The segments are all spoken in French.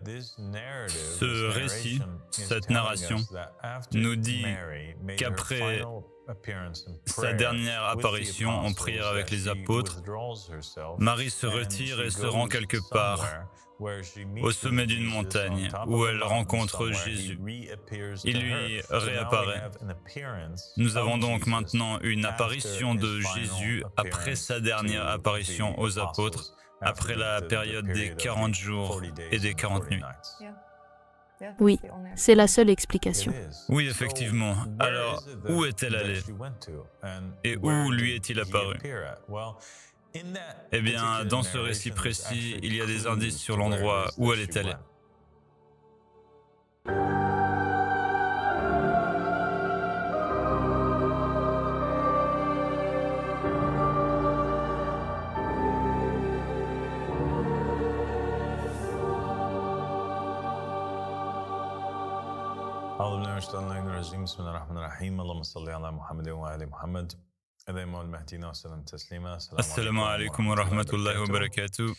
Ce récit, cette narration, nous dit qu'après sa dernière apparition en prière avec les apôtres, Marie se retire et se rend quelque part, au sommet d'une montagne, où elle rencontre Jésus. Il lui réapparaît. Nous avons donc maintenant une apparition de Jésus après sa dernière apparition aux apôtres, après la période des 40 jours et des 40 nuits. Oui, c'est la seule explication. Oui, effectivement. Alors, où est-elle allée? Et où lui est-il apparu? Eh bien, dans ce récit précis, il y a des indices sur l'endroit où elle est allée. Assalamu alaikum wa rahmatullahi wa barakatuh,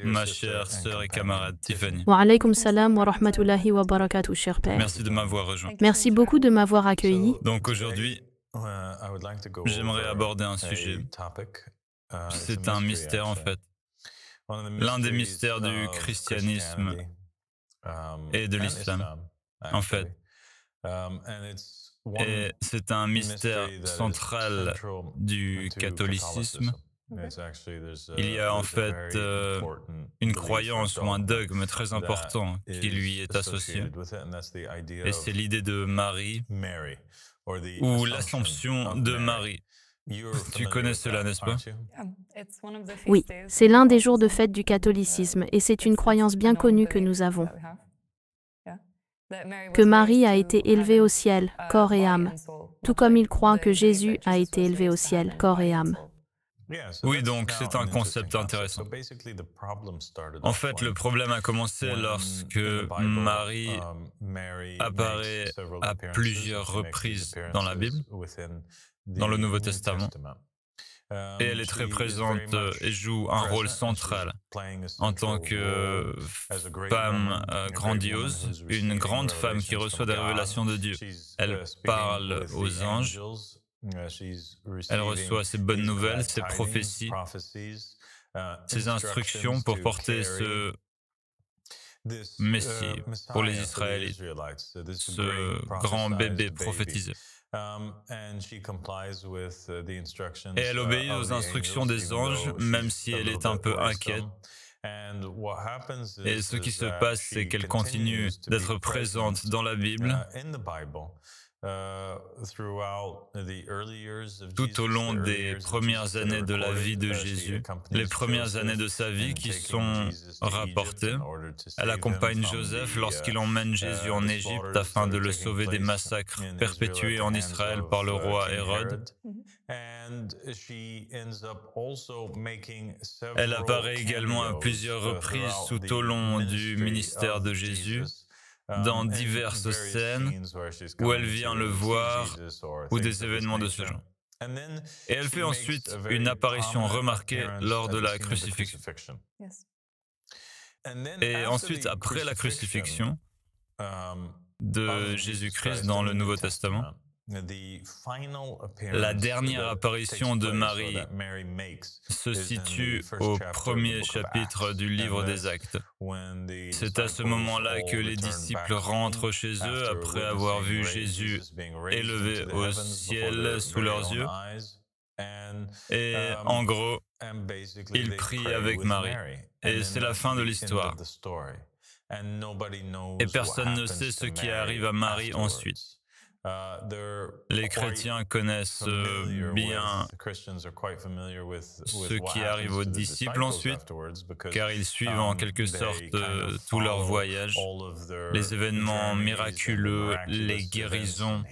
ma chère sœur et camarade Tiffany. Wa alaykum salam wa rahmatullahi wa barakatuh, cher père. Merci de m'avoir rejoint. Merci beaucoup de m'avoir accueilli. Donc aujourd'hui, j'aimerais aborder un sujet. C'est un mystère en fait. L'un des mystères du christianisme et de l'islam, en fait. Et c'est un mystère central du catholicisme. Il y a en fait une croyance ou un dogme très important qui lui est associé. Et c'est l'idée de Marie ou l'Assomption de Marie. Tu connais cela, n'est-ce pas? Oui, c'est l'un des jours de fête du catholicisme et c'est une croyance bien connue que nous avons. Que Marie a été élevée au ciel, corps et âme, tout comme il croit que Jésus a été élevé au ciel, corps et âme. Oui, donc c'est un concept intéressant. En fait, le problème a commencé lorsque Marie apparaît à plusieurs reprises dans la Bible, dans le Nouveau Testament. Et elle est très présente et joue un rôle central en tant que femme grandiose, une grande femme qui reçoit des révélations de Dieu. Elle parle aux anges, elle reçoit ses bonnes nouvelles, ses prophéties, ses instructions pour porter ce Messie pour les Israélites, ce grand bébé prophétisé. Et elle obéit aux instructions des anges, même si elle est un peu inquiète. Et ce qui se passe, c'est qu'elle continue d'être présente dans la Bible tout au long des premières années de la vie de Jésus, les premières années de sa vie qui sont rapportées. Elle accompagne Joseph lorsqu'il emmène Jésus en Égypte afin de le sauver des massacres perpétués en Israël par le roi Hérode. Elle apparaît également à plusieurs reprises tout au long du ministère de Jésus, dans diverses scènes où elle vient le voir ou des événements de ce genre. Et elle fait ensuite une apparition remarquée lors de la crucifixion. Et ensuite, après la crucifixion de Jésus-Christ dans le Nouveau Testament, la dernière apparition de Marie se situe au premier chapitre du livre des Actes. C'est à ce moment-là que les disciples rentrent chez eux après avoir vu Jésus élevé au ciel sous leurs yeux. Et en gros, ils prient avec Marie. Et c'est la fin de l'histoire. Et personne ne sait ce qui arrive à Marie ensuite. Les chrétiens connaissent bien ce qui arrive aux disciples ensuite, car ils suivent en quelque sorte tout leur voyage, les événements miraculeux, les guérisons,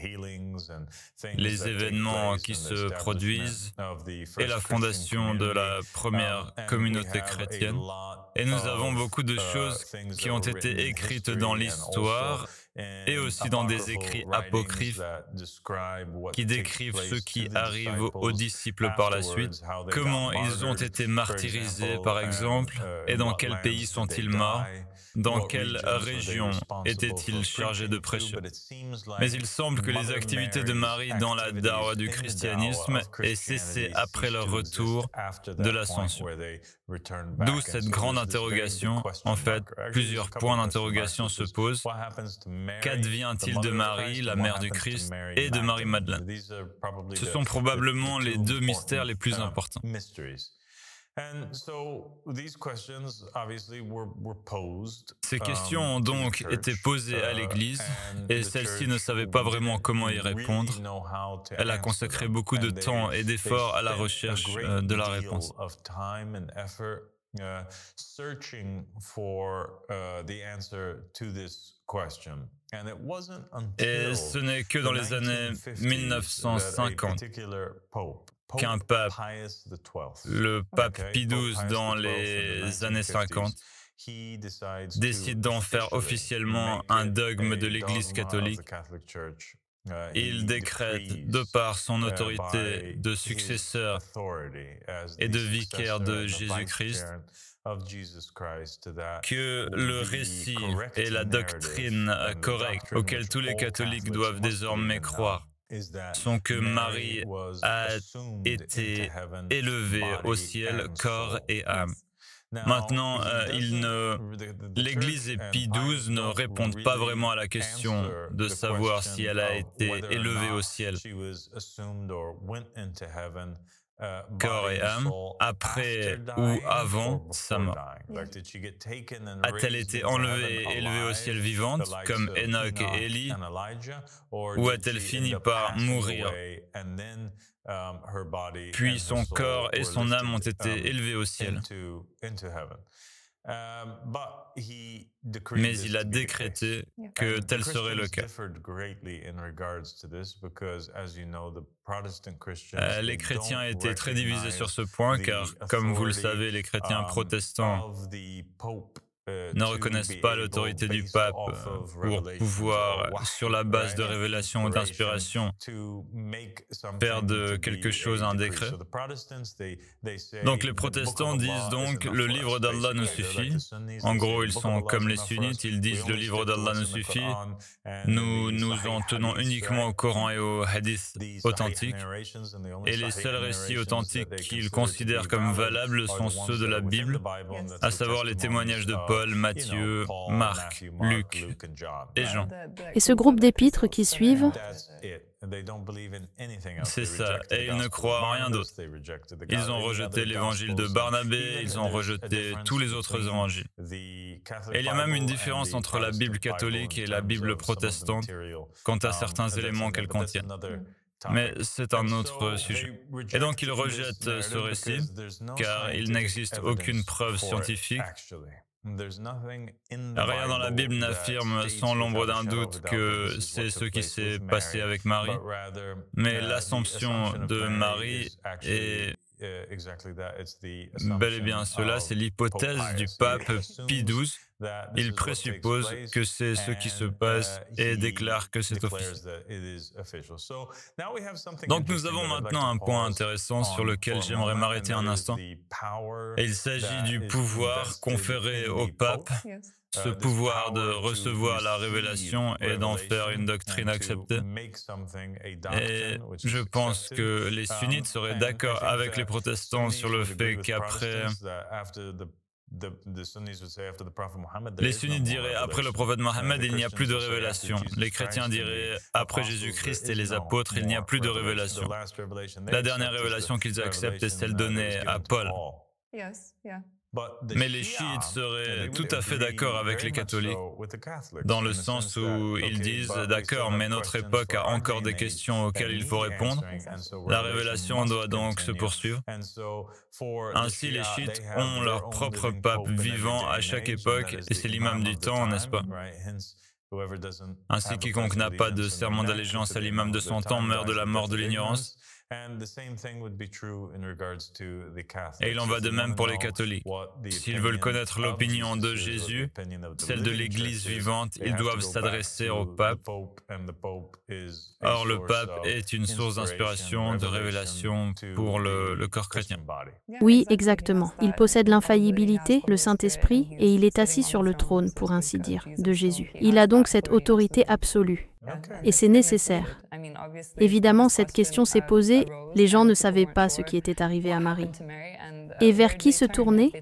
les événements qui se produisent et la fondation de la première communauté chrétienne. Et nous avons beaucoup de choses qui ont été écrites dans l'histoire et aussi dans des écrits apocryphes qui décrivent ce qui arrive aux disciples par la suite, comment ils ont été martyrisés par exemple, et dans quel pays sont-ils morts, dans quelle région étaient-ils chargés de prêcher. Mais il semble que les activités de Marie dans la dawa du christianisme aient cessé après leur retour de l'Ascension. D'où cette grande interrogation. En fait, plusieurs points d'interrogation se posent. Qu'advient-il de Marie, la mère du Christ, et de Marie-Madeleine? Ce sont probablement les deux mystères les plus importants. Ces questions ont donc été posées à l'Église et celle-ci ne savait pas vraiment comment y répondre. Elle a consacré beaucoup de temps et d'efforts à la recherche de la réponse. Et ce n'est que dans les années 1950 qu'un pape, le pape Pie XII dans les années 50, décide d'en faire officiellement un dogme de l'Église catholique. Il décrète, de par son autorité de successeur et de vicaire de Jésus-Christ, que le récit et la doctrine correcte auxquels tous les catholiques doivent désormais croire sont que Marie a été élevée au ciel, corps et âme. Maintenant, l'Église et Pie XII ne répondent pas vraiment à la question de savoir si elle a été élevée au ciel, corps et âme, après ou avant sa mort. A-t-elle été enlevée et élevée au ciel vivante, comme Enoch et Élie, ou a-t-elle fini par mourir, puis son corps et son âme ont été élevés au ciel? Mais il a décrété que tel serait le cas. Les chrétiens étaient très divisés sur ce point car, comme vous le savez, les chrétiens protestants ne reconnaissent pas l'autorité du pape pour pouvoir, sur la base de révélation ou d'inspiration, faire de quelque chose un décret. Donc les protestants disent donc le livre d'Allah nous suffit. En gros, ils sont comme les sunnites, ils disent le livre d'Allah nous suffit. Nous nous en tenons uniquement au Coran et aux hadiths authentiques. Et les seuls récits authentiques qu'ils considèrent comme valables sont ceux de la Bible, à savoir les témoignages de Paul, Matthieu, Marc, Luc et Jean. Et ce groupe d'épîtres qui suivent, c'est ça, et ils ne croient en rien d'autre. Ils ont rejeté l'évangile de Barnabé, ils ont rejeté tous les autres évangiles. Et il y a même une différence entre la Bible catholique et la Bible protestante quant à certains éléments qu'elle contient. Mais c'est un autre sujet. Et donc ils rejettent ce récit, car il n'existe aucune preuve scientifique. Rien dans la Bible n'affirme sans l'ombre d'un doute que c'est ce qui s'est passé avec Marie, mais l'Assomption de Marie est bel et bien cela, c'est l'hypothèse du pape Pie XII. Il présuppose que c'est ce qui se passe et déclare que c'est officiel. Donc nous avons maintenant un point intéressant sur lequel j'aimerais m'arrêter un instant. Et il s'agit du pouvoir conféré au pape, ce pouvoir de recevoir la révélation et d'en faire une doctrine acceptée. Et je pense que les sunnites seraient d'accord avec les protestants sur le fait qu'après... Les sunnites diraient après le prophète Mohammed, il n'y a plus de révélation. Les chrétiens diraient après Jésus-Christ et les apôtres, il n'y a plus de révélation. La dernière révélation qu'ils acceptent est celle donnée à Paul. Mais les chiites seraient tout à fait d'accord avec les catholiques, dans le sens où ils disent « D'accord, mais notre époque a encore des questions auxquelles il faut répondre. La révélation doit donc se poursuivre. » Ainsi, les chiites ont leur propre pape vivant à chaque époque, et c'est l'imam du temps, n'est-ce pas? Ainsi, quiconque n'a pas de serment d'allégeance à l'imam de son temps meurt de la mort de l'ignorance. Et il en va de même pour les catholiques. S'ils veulent connaître l'opinion de Jésus, celle de l'Église vivante, ils doivent s'adresser au pape. Or, le pape est une source d'inspiration, de révélation pour le corps chrétien. Oui, exactement. Il possède l'infaillibilité, le Saint-Esprit, et il est assis sur le trône, pour ainsi dire, de Jésus. Il a donc cette autorité absolue. Et c'est nécessaire. Évidemment, cette question s'est posée, les gens ne savaient pas ce qui était arrivé à Marie. Et vers qui se tourner?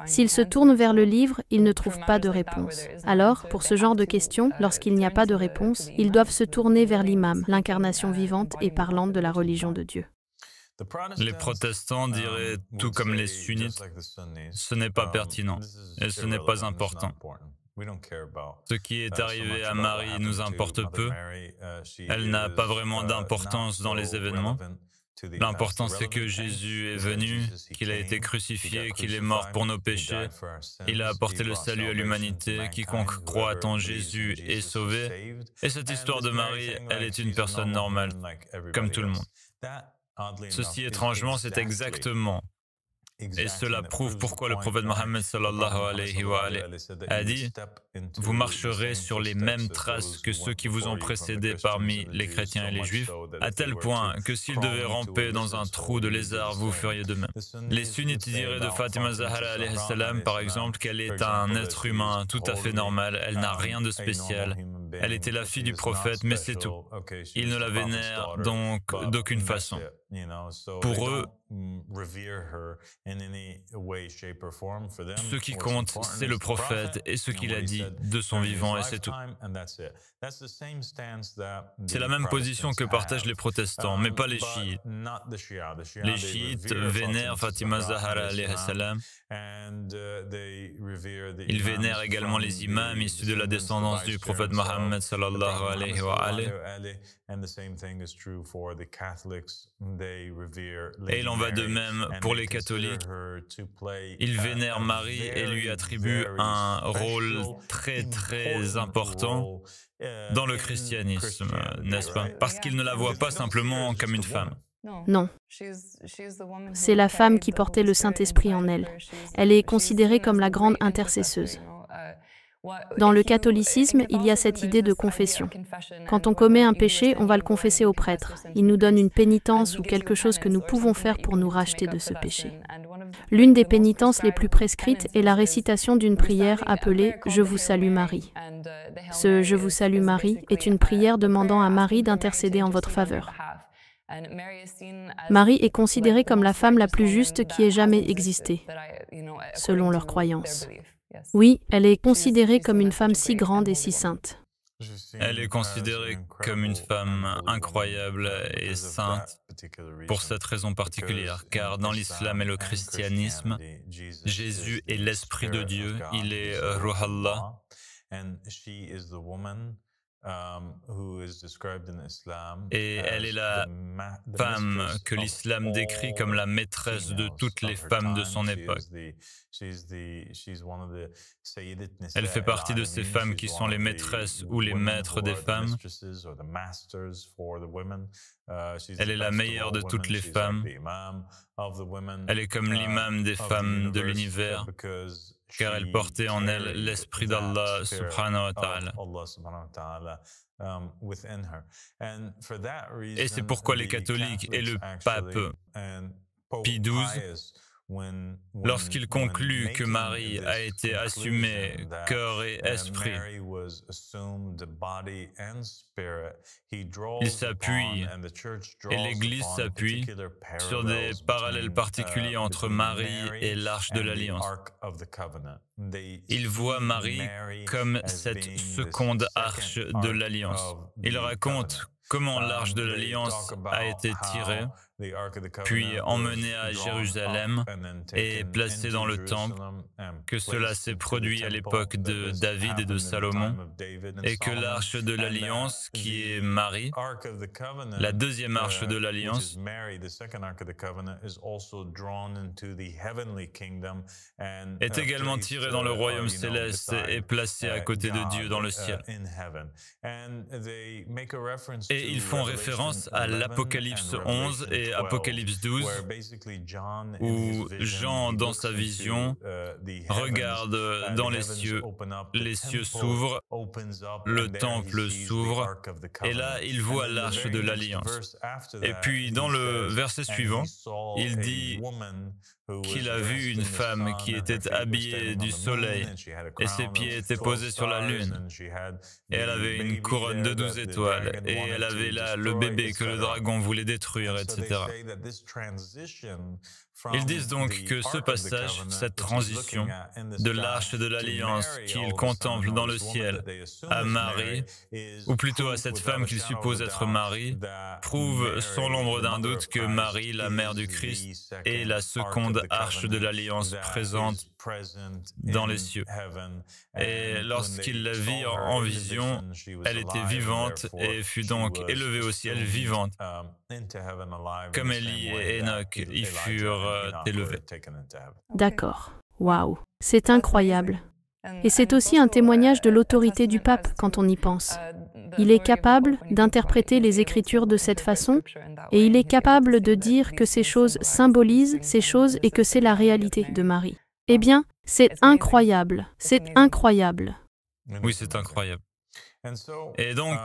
S'ils se tournent vers le livre, ils ne trouvent pas de réponse. Alors, pour ce genre de questions, lorsqu'il n'y a pas de réponse, ils doivent se tourner vers l'imam, l'incarnation vivante et parlante de la religion de Dieu. Les protestants diraient, tout comme les sunnites, ce n'est pas pertinent et ce n'est pas important. Ce qui est arrivé à Marie nous importe peu. Elle n'a pas vraiment d'importance dans les événements. L'important, c'est que Jésus est venu, qu'il a été crucifié, qu'il est mort pour nos péchés. Il a apporté le salut à l'humanité. Quiconque croit en Jésus est sauvé. Et cette histoire de Marie, elle est une personne normale, comme tout le monde. Ceci, étrangement, c'est exactement. Et cela prouve pourquoi le prophète Mohammed sallallahu alayhi wa alayhi a dit « Vous marcherez sur les mêmes traces que ceux qui vous ont précédés parmi les chrétiens et les juifs, à tel point que s'ils devaient ramper dans un trou de lézard, vous feriez de même. » Les sunnites diraient de Fatima Zahra alayhi salam, par exemple, qu'elle est un être humain tout à fait normal, elle n'a rien de spécial. Elle était la fille du prophète, mais c'est tout. Ils ne la vénèrent donc d'aucune façon. Pour eux, ce qui compte, c'est le prophète et ce qu'il a dit de son vivant, et c'est tout. C'est la même position que partagent les protestants, mais pas les chiites. Les chiites vénèrent Fatima Zahra alayhi salam. Ils vénèrent également les imams issus de la descendance du prophète Mohammed sallallahu alayhi wa alayhi. Et il en va de même pour les catholiques. Ils vénèrent Marie et lui attribuent un rôle très important dans le christianisme, n'est-ce pas? Parce qu'ils ne la voient pas simplement comme une femme. Non. C'est la femme qui portait le Saint-Esprit en elle. Elle est considérée comme la grande intercesseuse. Dans le catholicisme, il y a cette idée de confession. Quand on commet un péché, on va le confesser au prêtre. Il nous donne une pénitence ou quelque chose que nous pouvons faire pour nous racheter de ce péché. L'une des pénitences les plus prescrites est la récitation d'une prière appelée « Je vous salue Marie ». Ce « Je vous salue Marie » est une prière demandant à Marie d'intercéder en votre faveur. Marie est considérée comme la femme la plus juste qui ait jamais existé, selon leurs croyances. Oui, elle est considérée comme une femme si grande et si sainte. Elle est considérée comme une femme incroyable et sainte pour cette raison particulière, car dans l'islam et le christianisme, Jésus est l'Esprit de Dieu, il est Ruh Allah. Et elle est la femme que l'islam décrit comme la maîtresse de toutes les femmes de son époque. Elle fait partie de ces femmes qui sont les maîtresses ou les maîtres des femmes. Elle est la meilleure de toutes les femmes. Elle est comme l'imam des femmes de l'univers, car elle portait en elle l'esprit d'Allah subhanahu wa ta'ala. Et c'est pourquoi les catholiques et le pape Pie XII, lorsqu'il conclut que Marie a été assumée cœur et esprit, il s'appuie, et l'Église s'appuie, sur des parallèles particuliers entre Marie et l'Arche de l'Alliance. Il voit Marie comme cette seconde arche de l'Alliance. Il raconte comment l'Arche de l'Alliance a été tirée puis emmené à Jérusalem et placé dans le temple, que cela s'est produit à l'époque de David et de Salomon, et que l'arche de l'Alliance, qui est Marie, la deuxième arche de l'Alliance, est également tirée dans le royaume céleste et placée à côté de Dieu dans le ciel. Et ils font référence à l'Apocalypse 11 et Apocalypse 12, où Jean, dans sa vision, regarde dans les cieux s'ouvrent, le temple s'ouvre, et là, il voit l'arche de l'Alliance. Et puis, dans le verset suivant, il dit qu'il a vu une femme qui était habillée du soleil et ses pieds étaient posés sur la lune. Et elle avait une couronne de 12 étoiles et elle avait là le bébé que le dragon voulait détruire, etc. Ils disent donc que ce passage, cette transition de l'arche de l'Alliance qu'ils contemplent dans le ciel à Marie, ou plutôt à cette femme qu'ils supposent être Marie, prouve sans l'ombre d'un doute que Marie, la mère du Christ, est la seconde arche de l'Alliance présente dans les cieux. Et lorsqu'ils la virent en vision, elle était vivante et fut donc élevée au ciel vivante. Comme Élie et Enoch y furent élevés. D'accord. Waouh. C'est incroyable. Et c'est aussi un témoignage de l'autorité du pape quand on y pense. Il est capable d'interpréter les Écritures de cette façon et il est capable de dire que ces choses symbolisent ces choses et que c'est la réalité de Marie. Eh bien, c'est incroyable. C'est incroyable. Oui, c'est incroyable. Et donc,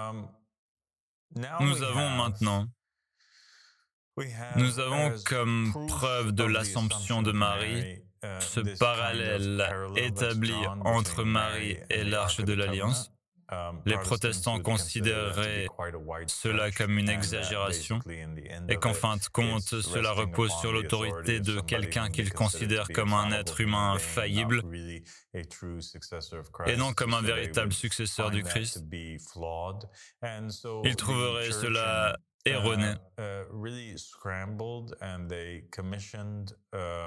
nous avons comme preuve de l'Assomption de Marie ce parallèle établi entre Marie et l'Arche de l'Alliance. Les protestants considéraient cela comme une exagération et qu'en fin de compte, cela repose sur l'autorité de quelqu'un qu'ils considèrent comme un être humain faillible et non comme un véritable successeur du Christ. Ils trouveraient cela erroné.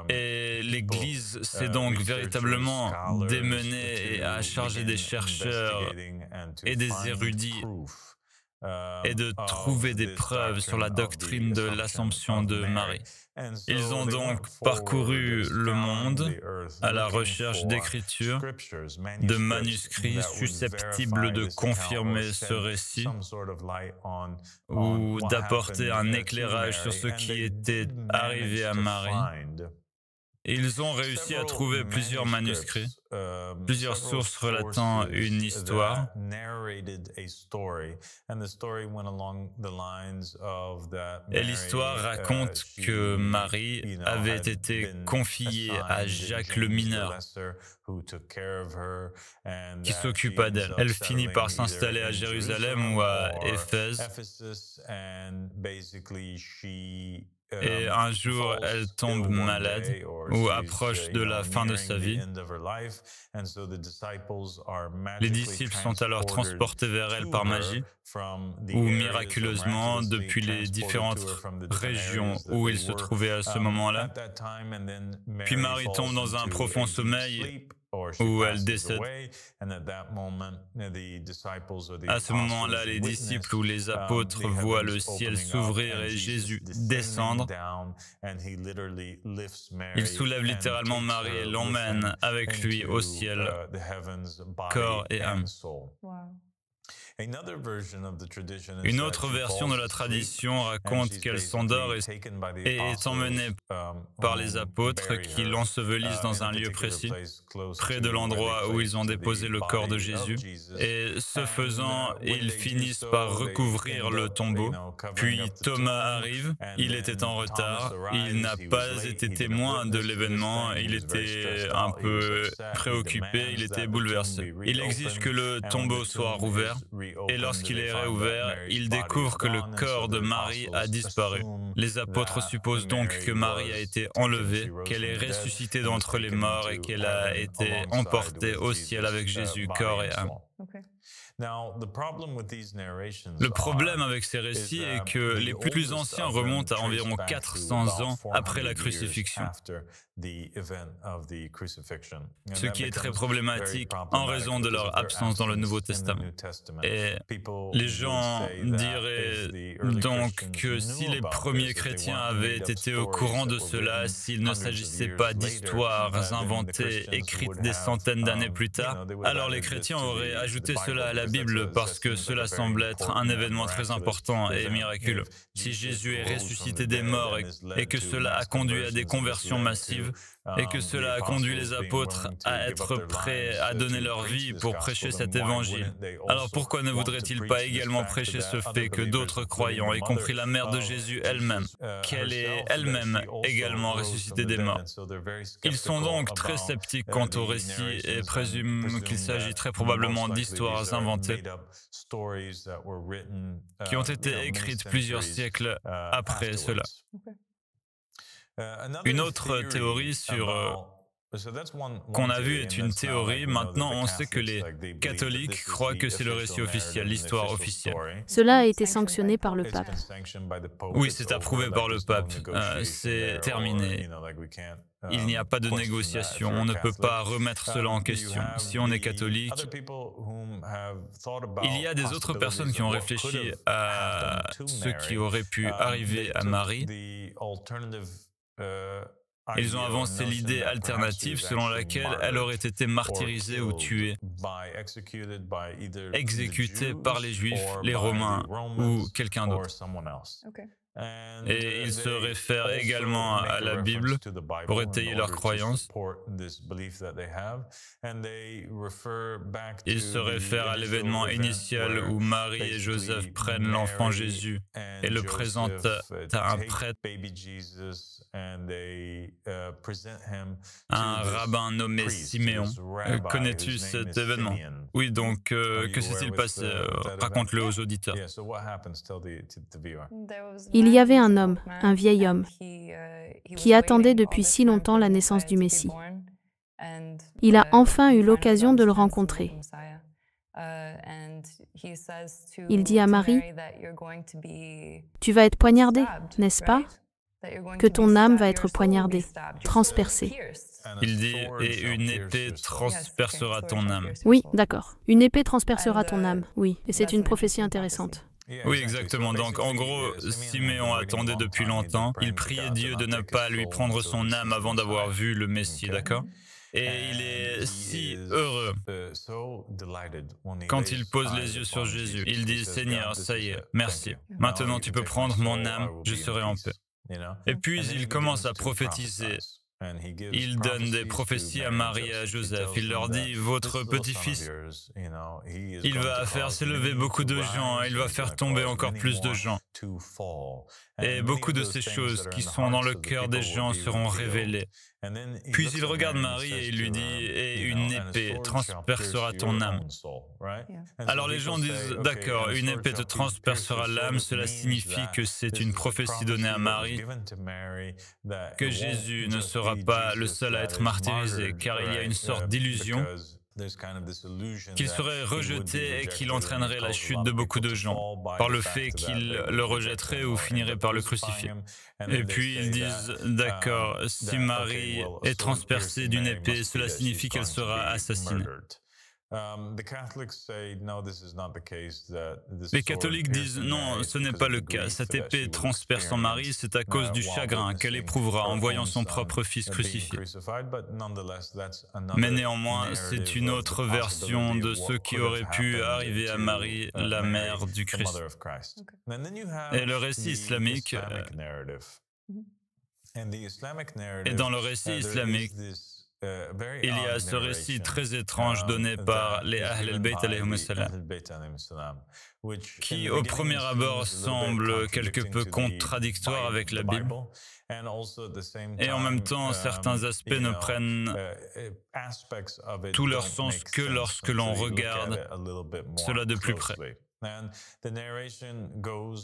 Et l'Église s'est donc véritablement démenée et a chargé des chercheurs et des érudits et de trouver des preuves sur la doctrine de l'Assomption de Marie. Ils ont donc parcouru le monde à la recherche d'écritures, de manuscrits susceptibles de confirmer ce récit ou d'apporter un éclairage sur ce qui était arrivé à Marie. Ils ont réussi à trouver plusieurs manuscrits, plusieurs sources relatant une histoire. Et l'histoire raconte que Marie avait été confiée à Jacques le Mineur, qui s'occupa d'elle. Elle finit par s'installer à Jérusalem ou à Éphèse. Et un jour, elle tombe malade ou approche de la fin de sa vie. Les disciples sont alors transportés vers elle par magie ou miraculeusement depuis les différentes régions où ils se trouvaient à ce moment-là. Puis Marie tombe dans un profond sommeil où elle décède. À ce moment-là, les disciples ou les apôtres voient le ciel s'ouvrir et Jésus descendre. Il soulève littéralement Marie et l'emmène avec lui au ciel, corps et âme. Une autre version de la tradition raconte qu'elle s'endort et est emmenée par les apôtres qui l'ensevelissent dans un lieu précis, près de l'endroit où ils ont déposé le corps de Jésus. Et ce faisant, ils finissent par recouvrir le tombeau. Puis Thomas arrive, il était en retard, il n'a pas été témoin de l'événement, il était un peu préoccupé, il était bouleversé. Il exige que le tombeau soit rouvert. Et lorsqu'il est réouvert, il découvre que le corps de Marie a disparu. Les apôtres supposent donc que Marie a été enlevée, qu'elle est ressuscitée d'entre les morts et qu'elle a été emportée au ciel avec Jésus, corps et âme. Le problème avec ces récits est que les plus anciens remontent à environ 400 ans après la crucifixion, ce qui est très problématique en raison de leur absence dans le Nouveau Testament. Et les gens diraient donc que si les premiers chrétiens avaient été au courant de cela, s'il ne s'agissait pas d'histoires inventées, écrites des centaines d'années plus tard, alors les chrétiens auraient ajouté cela à la Bible parce que cela semble être un événement très important et miraculeux. Si Jésus est ressuscité des morts et que cela a conduit à des conversions massives, et que cela a conduit les apôtres à être prêts à donner leur vie pour prêcher cet évangile. Alors pourquoi ne voudraient-ils pas également prêcher ce fait que d'autres croyants, y compris la mère de Jésus elle-même, qu'elle est elle-même également ressuscitée des morts? Ils sont donc très sceptiques quant au récit et présument qu'il s'agit très probablement d'histoires inventées qui ont été écrites plusieurs siècles après cela. Une autre théorie qu'on a vue est une théorie. Maintenant, on sait que les catholiques croient que c'est le récit officiel, l'histoire officielle. Cela a été sanctionné par le pape. Oui, c'est approuvé par le pape. C'est terminé. Il n'y a pas de négociation. On ne peut pas remettre cela en question. Si on est catholique, il y a des autres personnes qui ont réfléchi à ce qui aurait pu arriver à Marie. Ils ont avancé l'idée alternative selon laquelle elle aurait été martyrisée ou tuée, exécutée par les Juifs, les Romains ou quelqu'un d'autre. Et ils se réfèrent également à la Bible pour étayer leur croyance. Ils se réfèrent à l'événement initial où Marie et Joseph prennent l'enfant Jésus et le présentent à un prêtre, un rabbin nommé Siméon. Connais-tu cet événement? Oui, donc que s'est-il passé? Raconte-le aux auditeurs. Il y avait un homme, un vieil homme, qui attendait depuis si longtemps la naissance du Messie. Il a enfin eu l'occasion de le rencontrer. Il dit à Marie, « Tu vas être poignardée, n'est-ce pas? Que ton âme va être poignardée, transpercée. » Il dit, et une épée transpercera ton âme. Oui, d'accord. Une épée transpercera ton âme, oui. Et c'est une prophétie intéressante. Oui, exactement. Donc, en gros, Siméon attendait depuis longtemps. Il priait Dieu de ne pas lui prendre son âme avant d'avoir vu le Messie, d'accord? Et il est si heureux quand il pose les yeux sur Jésus. Il dit, « Seigneur, ça y est, merci. Maintenant, tu peux prendre mon âme, je serai en paix. » Et puis, il commence à prophétiser. Il donne des prophéties à Marie et à Joseph. Il leur dit, votre petit-fils, il va faire s'élever beaucoup de gens, il va faire tomber encore plus de gens. Et beaucoup de ces choses qui sont dans le cœur des gens seront révélées. Puis il regarde Marie et il lui dit, et une épée transpercera ton âme. Alors les gens disent, d'accord, une épée te transpercera l'âme, cela signifie que c'est une prophétie donnée à Marie, que Jésus ne sera pas le seul à être martyrisé, car il y a une sorte d'illusion qu'il serait rejeté et qu'il entraînerait la chute de beaucoup de gens par le fait qu'il le rejetterait ou finirait par le crucifier. Et puis ils disent, d'accord, si Marie est transpercée d'une épée, cela signifie qu'elle sera assassinée. Les catholiques disent non, ce n'est pas le cas. Cette épée transperce en Marie, c'est à cause du chagrin qu'elle éprouvera en voyant son propre fils crucifié. Mais néanmoins, c'est une autre version de ce qui aurait pu arriver à Marie, la mère du Christ. Et le récit islamique, et dans le récit islamique, il y a ce récit très étrange donné par les Ahl al-Bayt alayhim as-salam, qui au premier abord semble quelque peu contradictoire avec la Bible. Et en même temps, certains aspects ne prennent tout leur sens que lorsque l'on regarde cela de plus près. Le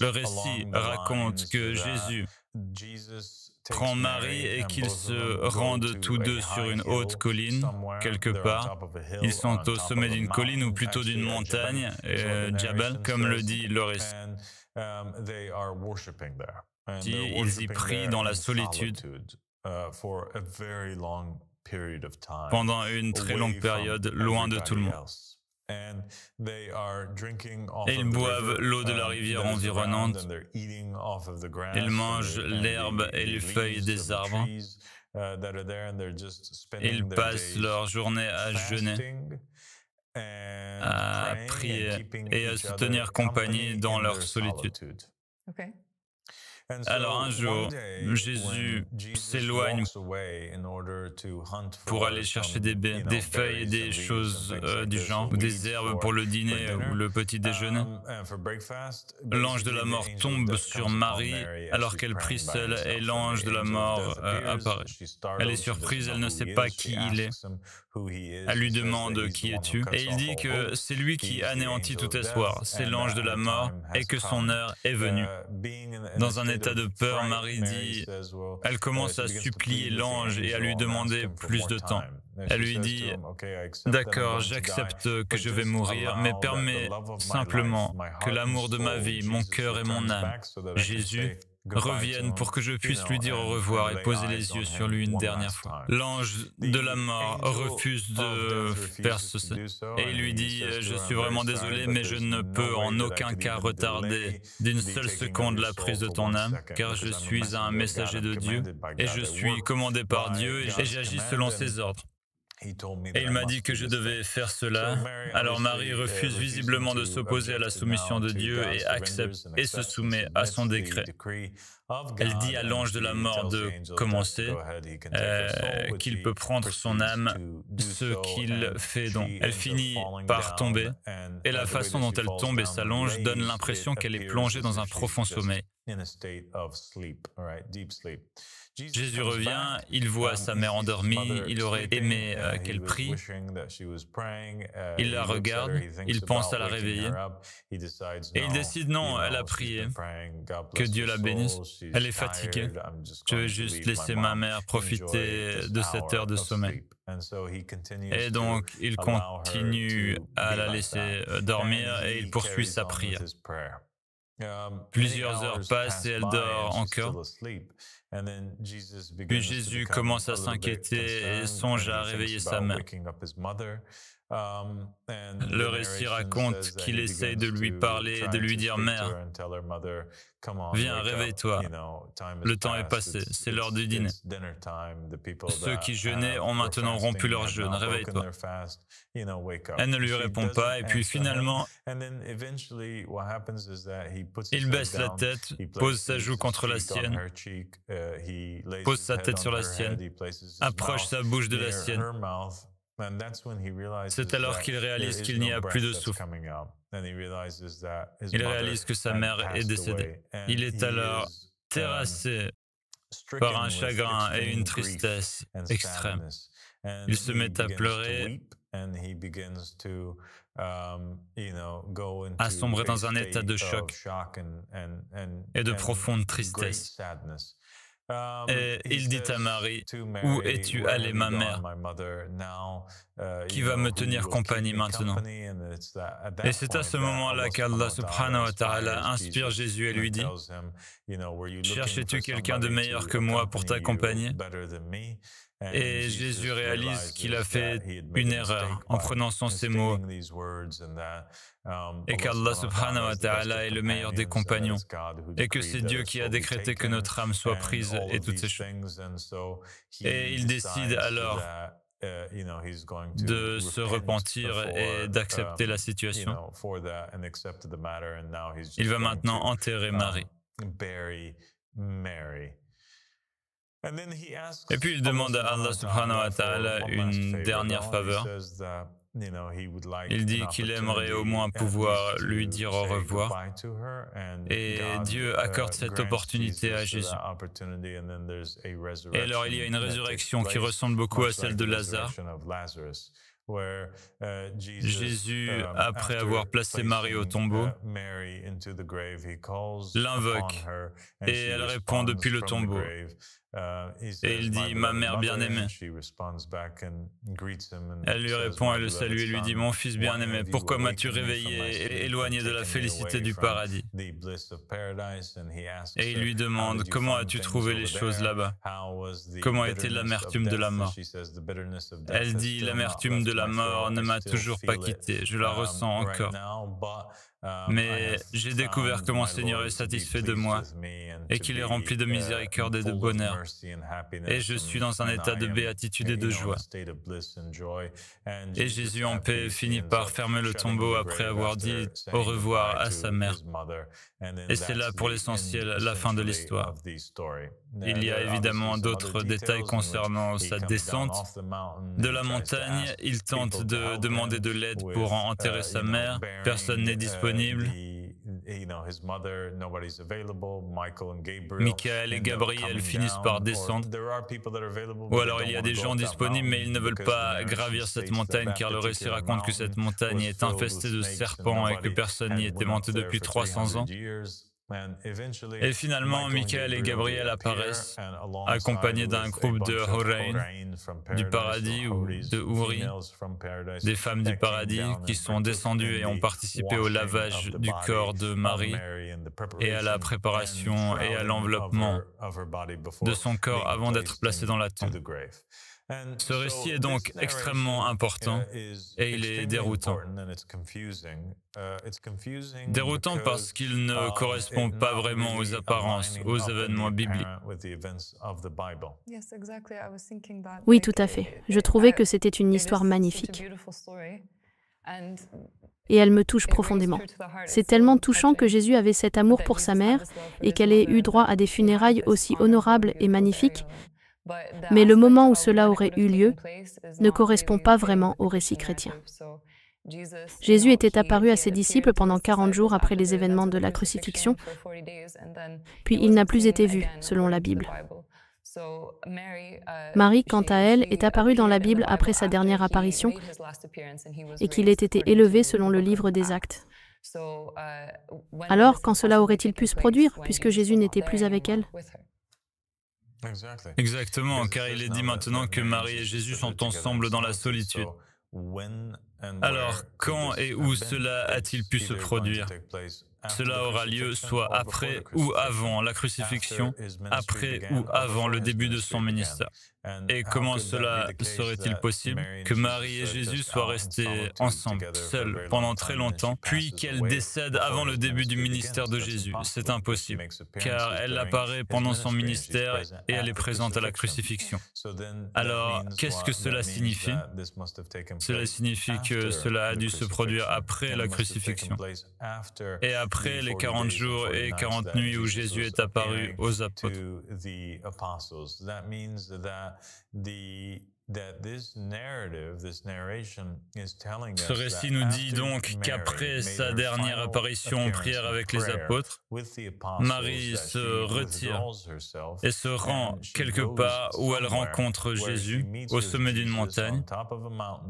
récit raconte que Jésus prend Marie et qu'ils se rendent tous deux sur une haute colline, quelque part. Ils sont au sommet d'une colline ou plutôt d'une montagne, Jabal, comme le dit Loris. Ils y prient dans la solitude pendant une très longue période, loin de tout le monde. Et ils boivent l'eau de la rivière environnante. Ils mangent l'herbe et les feuilles des arbres. Ils passent leur journée à jeûner, à prier et à se tenir compagnie dans leur solitude. Alors un jour, Jésus s'éloigne pour aller chercher des feuilles et des choses du genre, ou des herbes pour le dîner ou le petit déjeuner. L'ange de la mort tombe sur Marie alors qu'elle prie seule et l'ange de la mort apparaît. Elle est surprise, elle ne sait pas qui il est. Elle lui demande « Qui es-tu » et il dit que c'est lui qui anéantit tout espoir, c'est l'ange de la mort et que son heure est venue. Dans un état de peur, Marie dit, elle commence à supplier l'ange et à lui demander plus de temps. Elle lui dit, d'accord, j'accepte que je vais mourir, mais permets simplement que l'amour de ma vie, mon cœur et mon âme, Jésus, reviennent pour que je puisse lui dire au revoir et poser les yeux sur lui une dernière fois. L'ange de la mort refuse de faire ceci et il lui dit « Je suis vraiment désolé, mais je ne peux en aucun cas retarder d'une seule seconde la prise de ton âme, car je suis un messager de Dieu et je suis commandé par Dieu et j'agis selon ses ordres. » Et il m'a dit que je devais faire cela. Alors Marie refuse visiblement de s'opposer à la soumission de Dieu et accepte et se soumet à son décret. Elle dit à l'ange de la mort de commencer, qu'il peut prendre son âme, ce qu'il fait donc. Elle finit par tomber, et la façon dont elle tombe et s'allonge donne l'impression qu'elle est plongée dans un profond sommeil. Jésus revient, il voit sa mère endormie, il aurait aimé qu'elle prie, il la regarde, il pense à la réveiller, et il décide non, elle a prié, que Dieu la bénisse, elle est fatiguée, je vais juste laisser ma mère profiter de cette heure de sommeil. Et donc, il continue à la laisser dormir et il poursuit sa prière. Plusieurs heures passent et elle dort encore. Puis Jésus commence à s'inquiéter et songe à réveiller sa mère. Le récit raconte qu'il essaye de lui parler et de lui dire « Mère, viens, réveille-toi, le temps est passé, c'est l'heure du dîner. Ceux qui jeûnaient ont maintenant rompu leur jeûne, réveille-toi. » Elle ne lui répond pas et puis finalement, il baisse la tête, pose sa joue contre la sienne, pose sa tête sur la sienne, approche sa bouche de la sienne. C'est alors qu'il réalise qu'il n'y a plus de souffle. Il réalise que sa mère est décédée. Il est alors terrassé par un chagrin et une tristesse extrême. Il se met à pleurer, à sombrer dans un état de choc et de profonde tristesse. Et il dit à Marie, « Où es-tu allée, ma mère? Qui va me tenir compagnie maintenant ?» Et c'est à ce moment-là qu'Allah subhanahu wa ta'ala inspire Jésus et lui dit, « Cherchais-tu quelqu'un de meilleur que moi pour t'accompagner ?» Et Jésus réalise qu'il a fait une erreur en prononçant ces mots et qu'Allah subhanahu wa ta'ala est le meilleur des compagnons et que c'est Dieu qui a décrété que notre âme soit prise et toutes ces choses. Et il décide alors de se repentir et d'accepter la situation. Il va maintenant enterrer Marie. Et puis il demande à Allah subhanahu wa ta'ala une dernière faveur. Il dit qu'il aimerait au moins pouvoir lui dire au revoir. Et Dieu accorde cette opportunité à Jésus. Et alors il y a une résurrection qui ressemble beaucoup à celle de Lazare. Jésus, après avoir placé Marie au tombeau, l'invoque et elle répond depuis le tombeau. Et il dit « Ma mère bien-aimée ». Elle lui répond et le salue et lui dit « Mon fils bien-aimé, pourquoi m'as-tu réveillé et éloigné de la félicité du paradis ?» Et il lui demande « Comment as-tu trouvé les choses là-bas? Comment était l'amertume de la mort ?» Elle dit « L'amertume de la mort ne m'a toujours pas quitté, je la ressens encore. Mais j'ai découvert que mon Seigneur est satisfait de moi et qu'il est rempli de miséricorde et de bonheur. Et je suis dans un état de béatitude et de joie. » Et Jésus en paix finit par fermer le tombeau après avoir dit au revoir à sa mère. Et c'est là pour l'essentiel la fin de l'histoire. Il y a évidemment d'autres détails concernant sa descente de la montagne. Il tente de demander de l'aide pour enterrer sa mère. Personne n'est disponible. Michael et Gabriel finissent par descendre. Ou alors il y a des gens disponibles mais ils ne veulent pas gravir cette montagne car le récit raconte que cette montagne est infestée de serpents et que personne n'y était monté depuis 300 ans. Et finalement, Michael et Gabriel apparaissent, accompagnés d'un groupe de Horaïn, du paradis ou de Houri, des femmes du paradis qui sont descendues et ont participé au lavage du corps de Marie et à la préparation et à l'enveloppement de son corps avant d'être placé dans la tombe. Ce récit est donc extrêmement important et il est déroutant. Déroutant parce qu'il ne correspond pas vraiment aux apparences, aux événements bibliques. Oui, tout à fait. Je trouvais que c'était une histoire magnifique. Et elle me touche profondément. C'est tellement touchant que Jésus avait cet amour pour sa mère et qu'elle ait eu droit à des funérailles aussi honorables et magnifiques. Mais le moment où cela aurait eu lieu ne correspond pas vraiment au récit chrétien. Jésus était apparu à ses disciples pendant 40 jours après les événements de la crucifixion, puis il n'a plus été vu, selon la Bible. Marie, quant à elle, est apparue dans la Bible après sa dernière apparition et qu'il ait été élevé selon le livre des Actes. Alors, quand cela aurait-il pu se produire, puisque Jésus n'était plus avec elle ? Exactement, car il est dit maintenant que Marie et Jésus sont ensemble dans la solitude. Alors, quand et où cela a-t-il pu se produire? Cela aura lieu soit après ou avant la crucifixion, après ou avant le début de son ministère. Et comment cela serait-il possible que Marie et Jésus soient restés ensemble, seuls, pendant très longtemps, puis qu'elle décède avant le début du ministère de Jésus? C'est impossible, car elle apparaît pendant son ministère et elle est présente à la crucifixion. Alors, qu'est-ce que cela signifie? Cela signifie que cela a dû se produire après la crucifixion et après les 40 jours et 40 nuits où Jésus est apparu aux apôtres. Ce récit nous dit donc qu'après sa dernière apparition en prière avec les apôtres, Marie se retire et se rend quelque part où elle rencontre Jésus au sommet d'une montagne,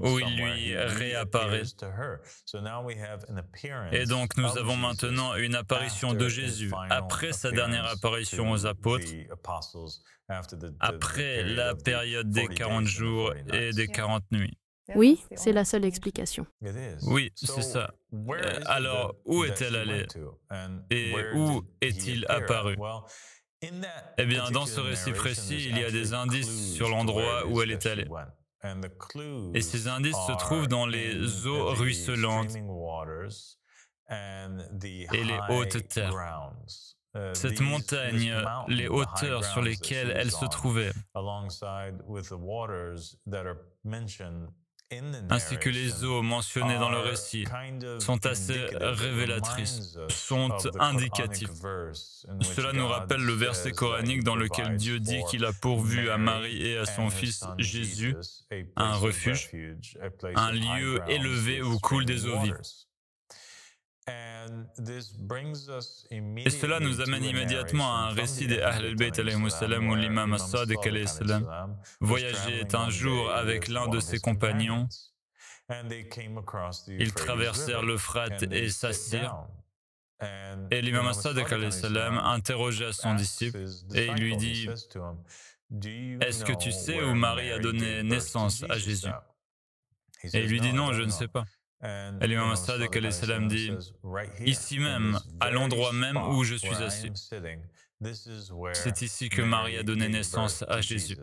où il lui réapparaît. Et donc nous avons maintenant une apparition de Jésus après sa dernière apparition aux apôtres, après la période des 40 jours et des 40 nuits. Oui, c'est la seule explication. Oui, c'est ça. Alors, où est-elle allée? Et où est-il apparu? Eh bien, dans ce récit précis, il y a des indices sur l'endroit où elle est allée. Et ces indices se trouvent dans les eaux ruisselantes et les hautes terres. Cette montagne, les hauteurs sur lesquelles elle se trouvait, ainsi que les eaux mentionnées dans le récit, sont assez révélatrices, sont indicatives. Cela nous rappelle le verset coranique dans lequel Dieu dit qu'il a pourvu à Marie et à son fils Jésus un refuge, un lieu élevé où coulent des eaux vives. Et cela nous amène immédiatement à un récit des Ahl al-Bayt alayhimus salam où l'imam as-Sadiq alayhi salam voyageait un jour avec l'un de ses compagnons. Ils traversèrent l'Euphrate et s'assirent. Et l'imam as-Sadiq alayhi salam interrogea son disciple et il lui dit « Est-ce que tu sais où Marie a donné naissance à Jésus ?» Et il lui dit « Non, je ne sais pas. » Et l'imam as-Sadiq alayhi salam dit « Ici même, à l'endroit même où je suis assis. C'est ici que Marie a donné naissance à Jésus. »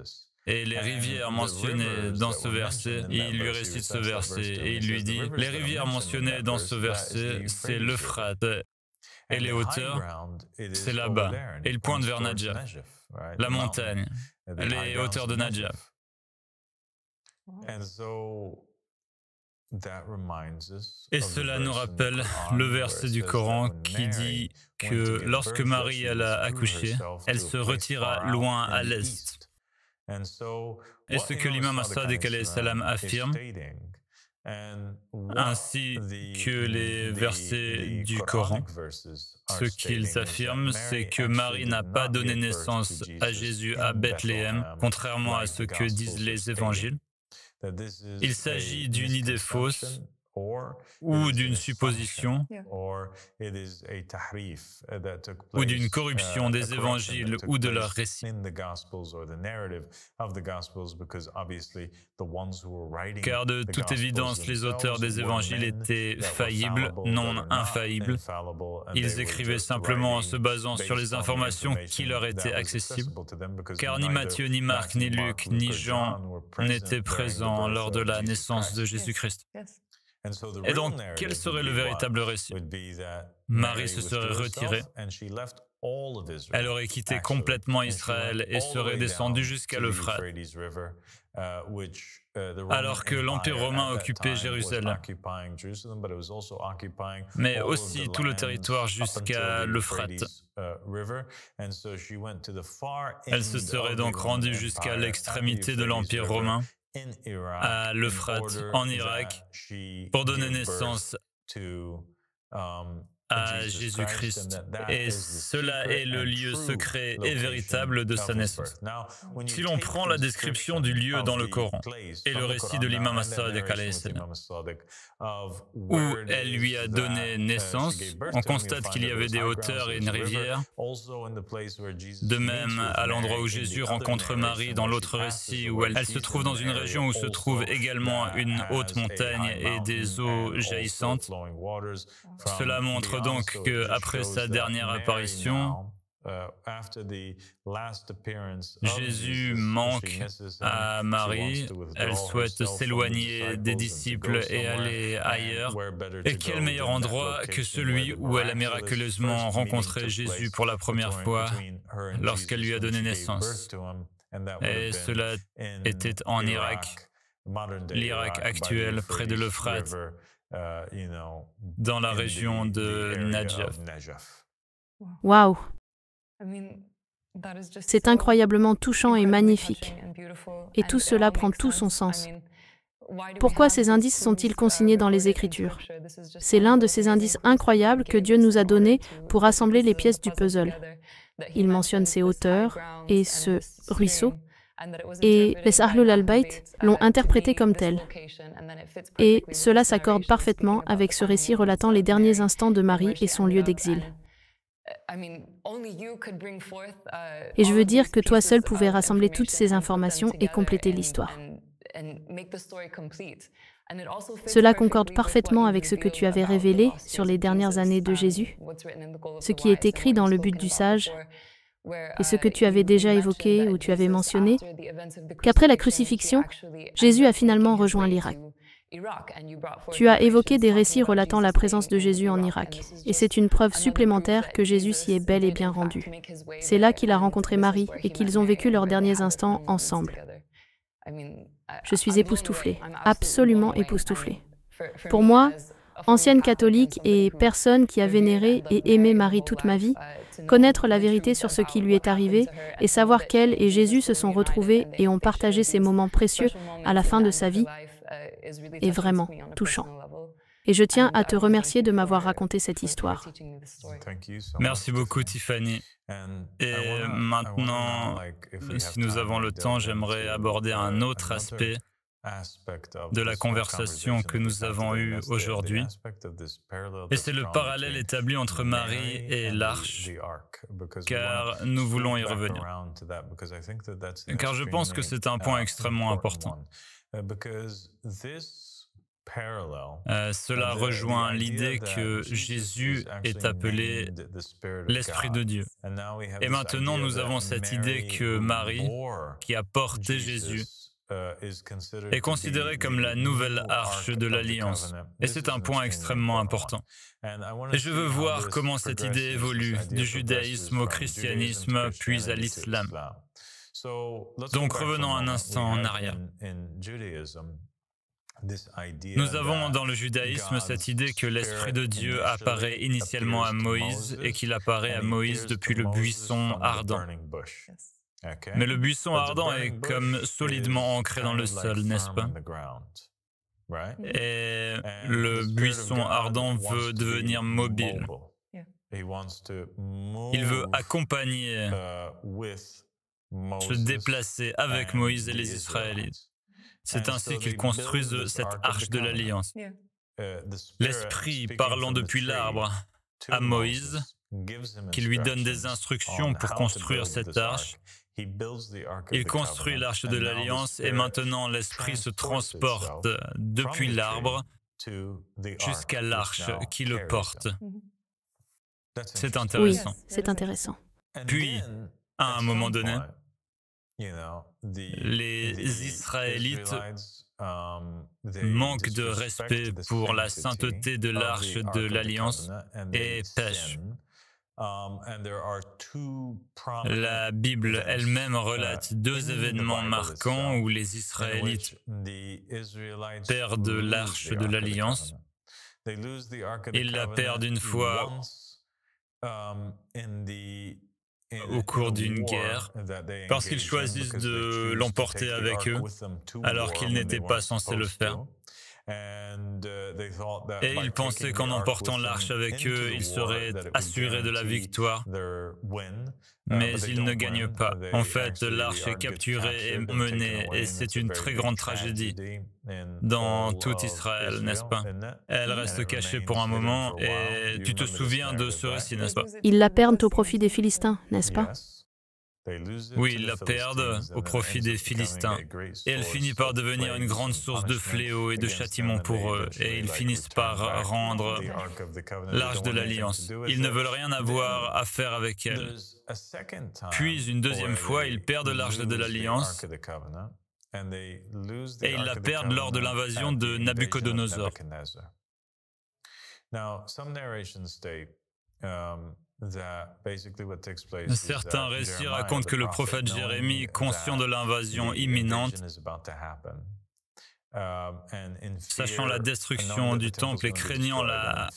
Et les rivières mentionnées dans ce verset, il lui récite ce verset et il lui dit « Les rivières mentionnées dans ce verset, c'est l'Euphrate. Et les hauteurs, c'est là-bas. Et il pointe vers Nadjaf, la montagne, les hauteurs de Nadjaf. » Et cela nous rappelle le verset du Coran qui dit que lorsque Marie elle a accouché, elle se retira loin à l'est. Et ce que l'imam as-Sadiq alayhi salam affirme, ainsi que les versets du Coran, ce qu'ils affirment, c'est que Marie n'a pas donné naissance à Jésus à Bethléem, contrairement à ce que disent les évangiles. Il s'agit d'une idée fausse ou d'une supposition ou d'une corruption des évangiles ou de leurs récits. Car de toute évidence, les auteurs des évangiles étaient faillibles, non infaillibles. Ils écrivaient simplement en se basant sur les informations qui leur étaient accessibles, car ni Matthieu, ni Marc, ni Luc, ni Jean n'étaient présents lors de la naissance de Jésus-Christ. Et donc, quel serait le véritable récit? Marie se serait retirée, elle aurait quitté complètement Israël et serait descendue jusqu'à l'Euphrate, alors que l'Empire romain occupait Jérusalem, mais aussi tout le territoire jusqu'à l'Euphrate. Elle se serait donc rendue jusqu'à l'extrémité de l'Empire romain, à l'Euphrate, en Irak, pour donner naissance à Jésus-Christ. Et cela est le lieu secret et véritable de sa naissance. Si l'on prend la description du lieu dans le Coran et le récit de l'imam as-Sadiq alayhi salam, où elle lui a donné naissance, on constate qu'il y avait des hauteurs et une rivière. De même, à l'endroit où Jésus rencontre Marie dans l'autre récit, où elle se trouve dans une région où se trouve également une haute montagne et des eaux jaillissantes. Cela montre donc qu'après sa dernière apparition, Jésus manque à Marie, elle souhaite s'éloigner des disciples et aller ailleurs. Et quel meilleur endroit que celui où elle a miraculeusement rencontré Jésus pour la première fois lorsqu'elle lui a donné naissance. Et cela était en Irak, l'Irak actuel, près de l'Euphrate, dans la région de Nadjaf. Waouh! C'est incroyablement touchant et magnifique. Et tout cela prend tout son sens. Pourquoi ces indices sont-ils consignés dans les Écritures? C'est l'un de ces indices incroyables que Dieu nous a donnés pour assembler les pièces du puzzle. Il mentionne ces hauteurs et ce ruisseau. Et les Ahlul al-Bayt l'ont interprété comme tel. Et cela s'accorde parfaitement avec ce récit relatant les derniers instants de Marie et son lieu d'exil. Et je veux dire que toi seul pouvais rassembler toutes ces informations et compléter l'histoire. Cela concorde parfaitement avec ce que tu avais révélé sur les dernières années de Jésus, ce qui est écrit dans le but du sage, et ce que tu avais déjà évoqué ou tu avais mentionné, qu'après la crucifixion, Jésus a finalement rejoint l'Irak. Tu as évoqué des récits relatant la présence de Jésus en Irak, et c'est une preuve supplémentaire que Jésus s'y est bel et bien rendu. C'est là qu'il a rencontré Marie et qu'ils ont vécu leurs derniers instants ensemble. Je suis époustouflée, absolument époustouflée. Pour moi, ancienne catholique et personne qui a vénéré et aimé Marie toute ma vie, connaître la vérité sur ce qui lui est arrivé et savoir qu'elle et Jésus se sont retrouvés et ont partagé ces moments précieux à la fin de sa vie est vraiment touchant. Et je tiens à te remercier de m'avoir raconté cette histoire. Merci beaucoup, Tiffany. Et maintenant, si nous avons le temps, j'aimerais aborder un autre aspect de la conversation que nous avons eue aujourd'hui. Et c'est le parallèle établi entre Marie et l'arche, car nous voulons y revenir. Car je pense que c'est un point extrêmement important. Cela rejoint l'idée que Jésus est appelé l'Esprit de Dieu. Et maintenant, nous avons cette idée que Marie, qui a porté Jésus, est considérée comme la nouvelle arche de l'Alliance. Et c'est un point extrêmement important. Et je veux voir comment cette idée évolue du judaïsme au christianisme, puis à l'islam. Donc revenons un instant en arrière. Nous avons dans le judaïsme cette idée que l'Esprit de Dieu apparaît initialement à Moïse et qu'il apparaît à Moïse depuis le buisson ardent. Mais le buisson ardent est comme solidement ancré dans le sol, n'est-ce pas? Et le buisson ardent veut devenir mobile. Il veut accompagner, se déplacer avec Moïse et les Israélites. C'est ainsi qu'ils construisent cette arche de l'Alliance. L'Esprit parlant depuis l'arbre à Moïse, qui lui donne des instructions pour construire cette arche. Il construit l'arche de l'Alliance et maintenant l'Esprit se transporte depuis l'arbre jusqu'à l'arche qui le porte. C'est intéressant. Oui, c'est intéressant. Puis, à un moment donné, les Israélites manquent de respect pour la sainteté de l'arche de l'Alliance et pêchent. La Bible elle-même relate deux événements marquants où les Israélites perdent l'arche de l'Alliance. Ils la perdent une fois au cours d'une guerre, parce qu'ils choisissent de l'emporter avec eux, alors qu'ils n'étaient pas censés le faire. Et ils pensaient qu'en emportant l'arche avec eux, ils seraient assurés de la victoire, mais ils ne gagnent pas. En fait, l'arche est capturée et menée, et c'est une très grande tragédie dans tout Israël, n'est-ce pas? Elle reste cachée pour un moment, et tu te souviens de ce récit, n'est-ce pas? Ils la perdent au profit des Philistins, n'est-ce pas? Oui, ils la perdent au profit des Philistins. Et elle finit par devenir une grande source de fléau et de châtiment pour eux. Et ils finissent par rendre l'arche de l'Alliance. Ils ne veulent rien avoir à faire avec elle. Puis, une deuxième fois, ils perdent l'arche de l'Alliance et ils la perdent lors de l'invasion de Nabuchodonosor. Certains récits racontent que le prophète Jérémie, conscient de l'invasion imminente, sachant la destruction du temple et craignant la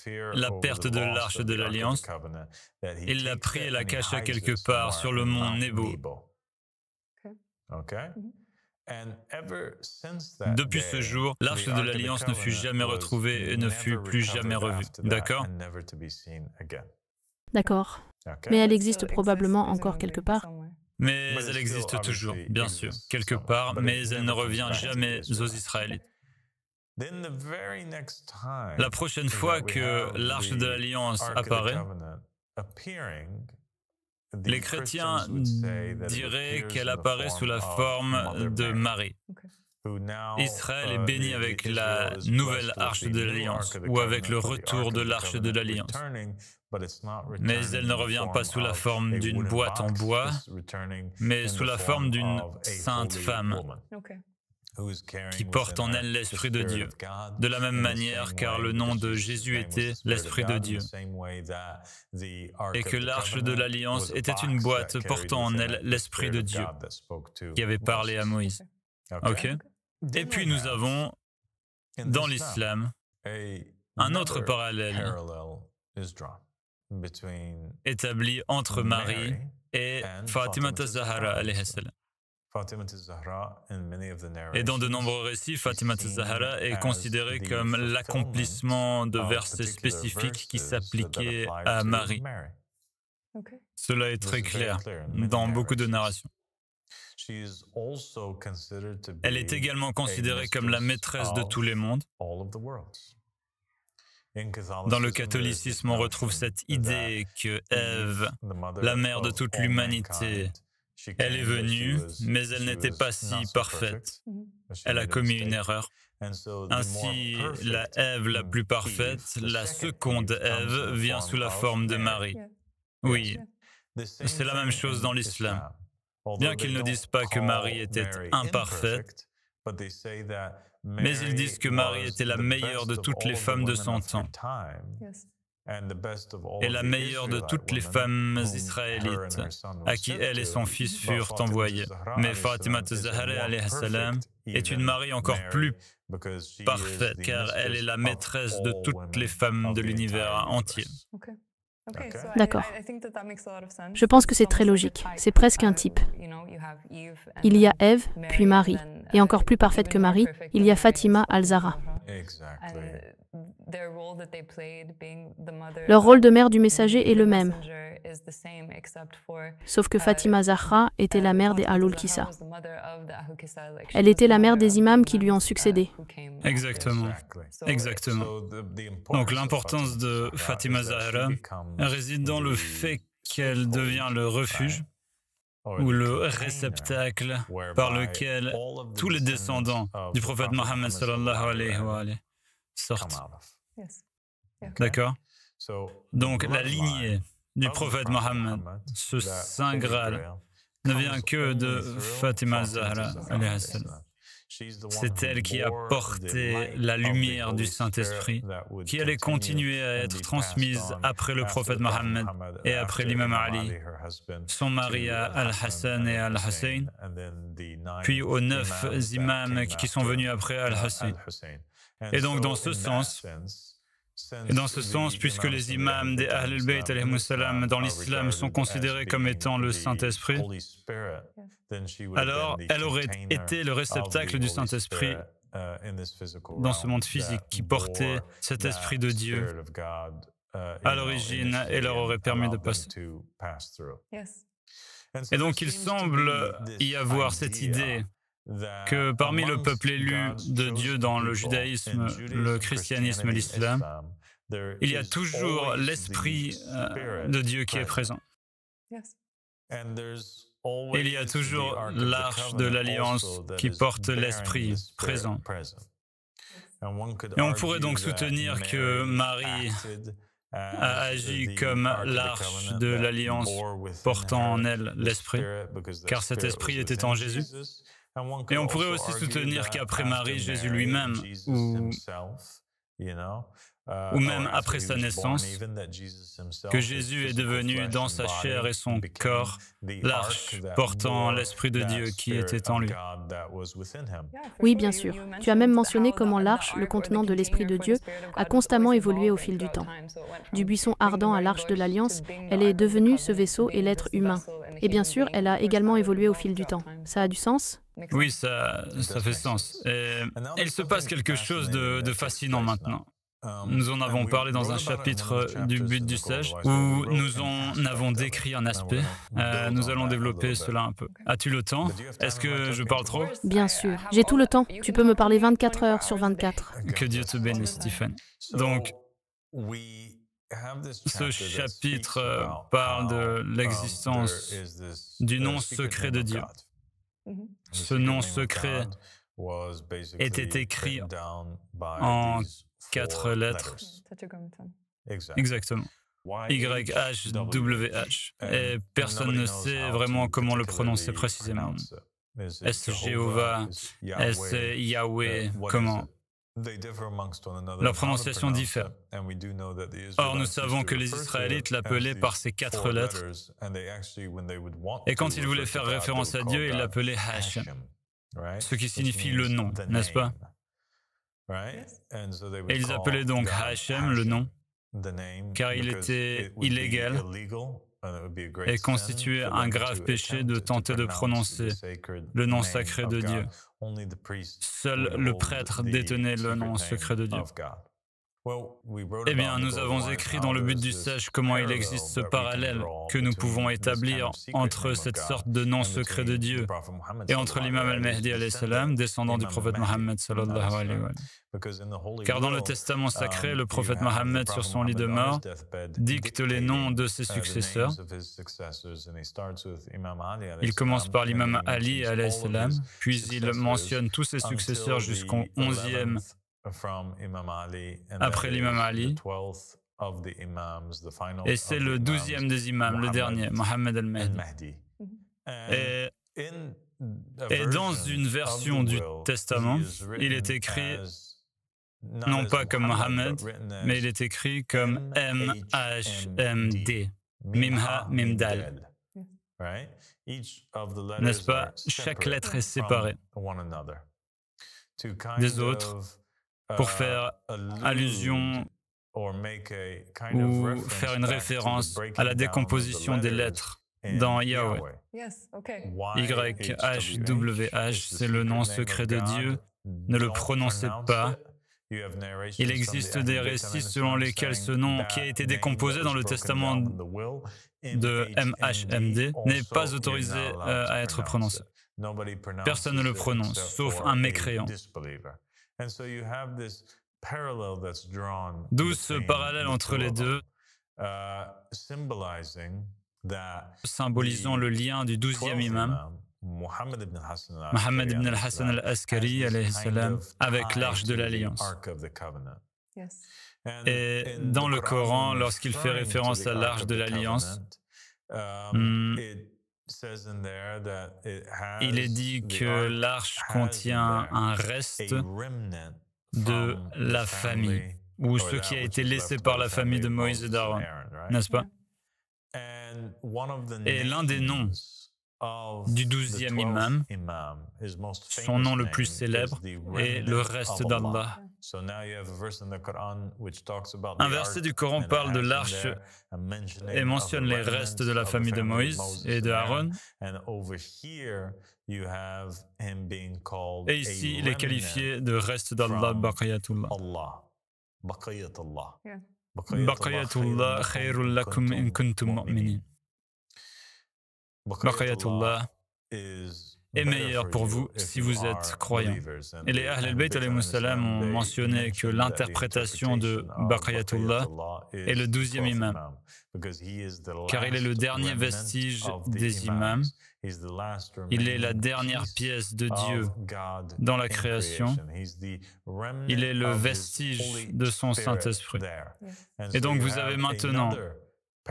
perte de l'arche de l'Alliance, il l'a pris et la cacha quelque part sur le mont Nebo. Depuis ce jour, l'arche de l'Alliance ne fut jamais retrouvée et ne fut plus jamais revue. D'accord? D'accord. Mais elle existe probablement encore quelque part. Mais elle existe toujours, bien sûr, quelque part, mais elle ne revient jamais aux Israélites. La prochaine fois que l'arche de l'Alliance apparaît, les chrétiens diraient qu'elle apparaît sous la forme de Marie. Israël est béni avec la nouvelle arche de l'Alliance ou avec le retour de l'arche de l'Alliance. Mais elle ne revient pas sous la forme d'une boîte en bois, mais sous la forme d'une sainte femme qui porte en elle l'Esprit de Dieu, de la même manière car le nom de Jésus était l'Esprit de Dieu, et que l'arche de l'Alliance était une boîte portant en elle l'Esprit de Dieu qui avait parlé à Moïse. Ok? Et puis nous avons, dans l'islam, un autre parallèle établi entre Marie et Fatima az-Zahra alayhi salam. Et dans de nombreux récits, Fatima az-Zahra est considérée comme l'accomplissement de versets spécifiques qui s'appliquaient à Marie. Cela est très clair dans beaucoup de narrations. Elle est également considérée comme la maîtresse de tous les mondes. Dans le catholicisme, on retrouve cette idée que Ève, la mère de toute l'humanité, elle est venue, mais elle n'était pas si parfaite. Elle a commis une erreur. Ainsi, la Ève la plus parfaite, la seconde Ève, vient sous la forme de Marie. Oui, c'est la même chose dans l'islam. Bien qu'ils ne disent pas que Marie était imparfaite, mais ils disent que Marie était la meilleure de toutes les femmes de son temps et la meilleure de toutes les femmes israélites à qui elle et son fils furent envoyés. Mais Fatima Zahra alayhi salam est une Marie encore plus parfaite car elle est la maîtresse de toutes les femmes de l'univers entier. D'accord. Je pense que c'est très logique. C'est presque un type. Il y a Ève, puis Marie. Et encore plus parfaite que Marie, il y a Fatima al-Zahra. Leur rôle de mère du messager est le même. Sauf que Fatima Zahra était la mère des Ahlul Kissa. Elle était la mère des imams qui lui ont succédé. Exactement. Exactement. Donc l'importance de Fatima Zahra réside dans le fait qu'elle devient le refuge ou le réceptacle par lequel tous les descendants du prophète Mohammed sallallahu alayhi wa alayhi sortent. D'accord? Donc la lignée du prophète Mohammed, ce Saint Graal, ne vient que de Fatima Zahra alayhi salam. C'est elle qui a porté la lumière du Saint-Esprit, qui allait continuer à être transmise après le prophète Mohammed et après l'imam Ali, son mari Al-Hassan et Al-Hussein, puis aux 9 imams qui sont venus après Al-Hussein. Et donc dans ce sens, puisque les imams des Ahlul Bayt dans l'islam sont considérés comme étant le Saint-Esprit, alors elle aurait été le réceptacle du Saint-Esprit dans ce monde physique qui portait cet Esprit de Dieu à l'origine et leur aurait permis de passer. Et donc il semble y avoir cette idée que parmi le peuple élu de Dieu dans le judaïsme, le christianisme et l'islam, il y a toujours l'Esprit de Dieu qui est présent. Il y a toujours l'arche de l'Alliance qui porte l'Esprit présent. Et on pourrait donc soutenir que Marie a agi comme l'arche de l'Alliance portant en elle l'Esprit, car cet Esprit était en Jésus. Et on pourrait aussi soutenir qu'après Marie, Jésus lui-même, ou même après sa naissance, que Jésus est devenu dans sa chair et son corps l'arche portant l'Esprit de Dieu qui était en lui. Oui, bien sûr. Tu as même mentionné comment l'arche, le contenant de l'Esprit de Dieu, a constamment évolué au fil du temps. Du buisson ardent à l'arche de l'Alliance, elle est devenue ce vaisseau et l'être humain. Et bien sûr, elle a également évolué au fil du temps. Ça a du sens ? Oui, ça fait sens. Et il se passe quelque chose de fascinant maintenant. Nous en avons parlé dans un chapitre du but du sage où nous en avons décrit un aspect. Nous allons développer cela un peu. As-tu le temps? Est-ce que je parle trop? Bien sûr. J'ai tout le temps. Tu peux me parler 24 heures sur 24. Que Dieu te bénisse, Stephen. Donc, ce chapitre parle de l'existence du nom secret de Dieu. Ce nom secret était écrit en 4 lettres. Exactement. YHWH. Et personne ne sait vraiment comment le prononcer précisément. Est-ce Jéhovah? Est-ce Yahweh? Comment? Leur prononciation diffère. Or, nous savons que les Israélites l'appelaient par ces 4 lettres. Et quand ils voulaient faire référence à Dieu, ils l'appelaient Hashem, ce qui signifie le nom, n'est-ce pas? Et ils appelaient donc Hashem le nom, car il était illégal et constituait un grave péché de tenter de prononcer le nom sacré de Dieu. Seul le prêtre détenait le nom secret de Dieu. Eh bien, nous avons écrit dans le but du sage comment il existe ce parallèle que nous pouvons établir entre cette sorte de nom secret de Dieu et entre l'imam al-Mahdi alayhi salam, descendant du prophète Mohammed sallallahu alayhi wa sallam. Car dans le testament sacré, le prophète Mohammed, sur son lit de mort, dicte les noms de ses successeurs. Il commence par l'imam Ali alayhi salam, puis il mentionne tous ses successeurs jusqu'au 11e après l'imam Ali, et c'est le 12e des imams, le dernier, Mohammed al-Mahdi. Et dans une version du testament, il est écrit, non pas comme Mohammed, mais il est écrit comme M-H-M-D, Mimha Mimdal. N'est-ce pas? Chaque lettre est séparée des autres pour faire allusion ou faire une référence à la décomposition des lettres dans Yahweh. YHWH, c'est le nom secret de Dieu. Ne le prononcez pas. Il existe des récits selon lesquels ce nom, qui a été décomposé dans le testament de MHMD, n'est pas autorisé à être prononcé. Personne ne le prononce, sauf un mécréant. D'où ce parallèle entre les deux, symbolisant le lien du 12e imam, Mohammed ibn al-Hassan al-Askari, alayhi salam, avec l'Arche de l'Alliance. Et dans le Coran, lorsqu'il fait référence à l'Arche de l'Alliance, il est dit que l'arche contient un reste de la famille, ou ce qui a été laissé par la famille de Moïse et d'Aaron, n'est-ce pas? Et l'un des noms du 12e imam, son nom le plus célèbre, est le reste d'Allah. Un verset du Coran parle de l'arche et mentionne les restes de la famille de Moïse et de Aaron. Et ici, il est qualifié de reste d'Allah, Baqiyatullah. Baqiyatullah khayrul lakum in kuntum mu'minin. Baqiyatullah est meilleur pour vous si vous êtes croyants. Et les Ahl al-Bayt alayhimus salam ont mentionné que l'interprétation de Baqiyatullah est le 12e imam, car il est le dernier vestige des imams. Il est la dernière pièce de Dieu dans la création. Il est le vestige de son Saint-Esprit. Et donc vous avez maintenant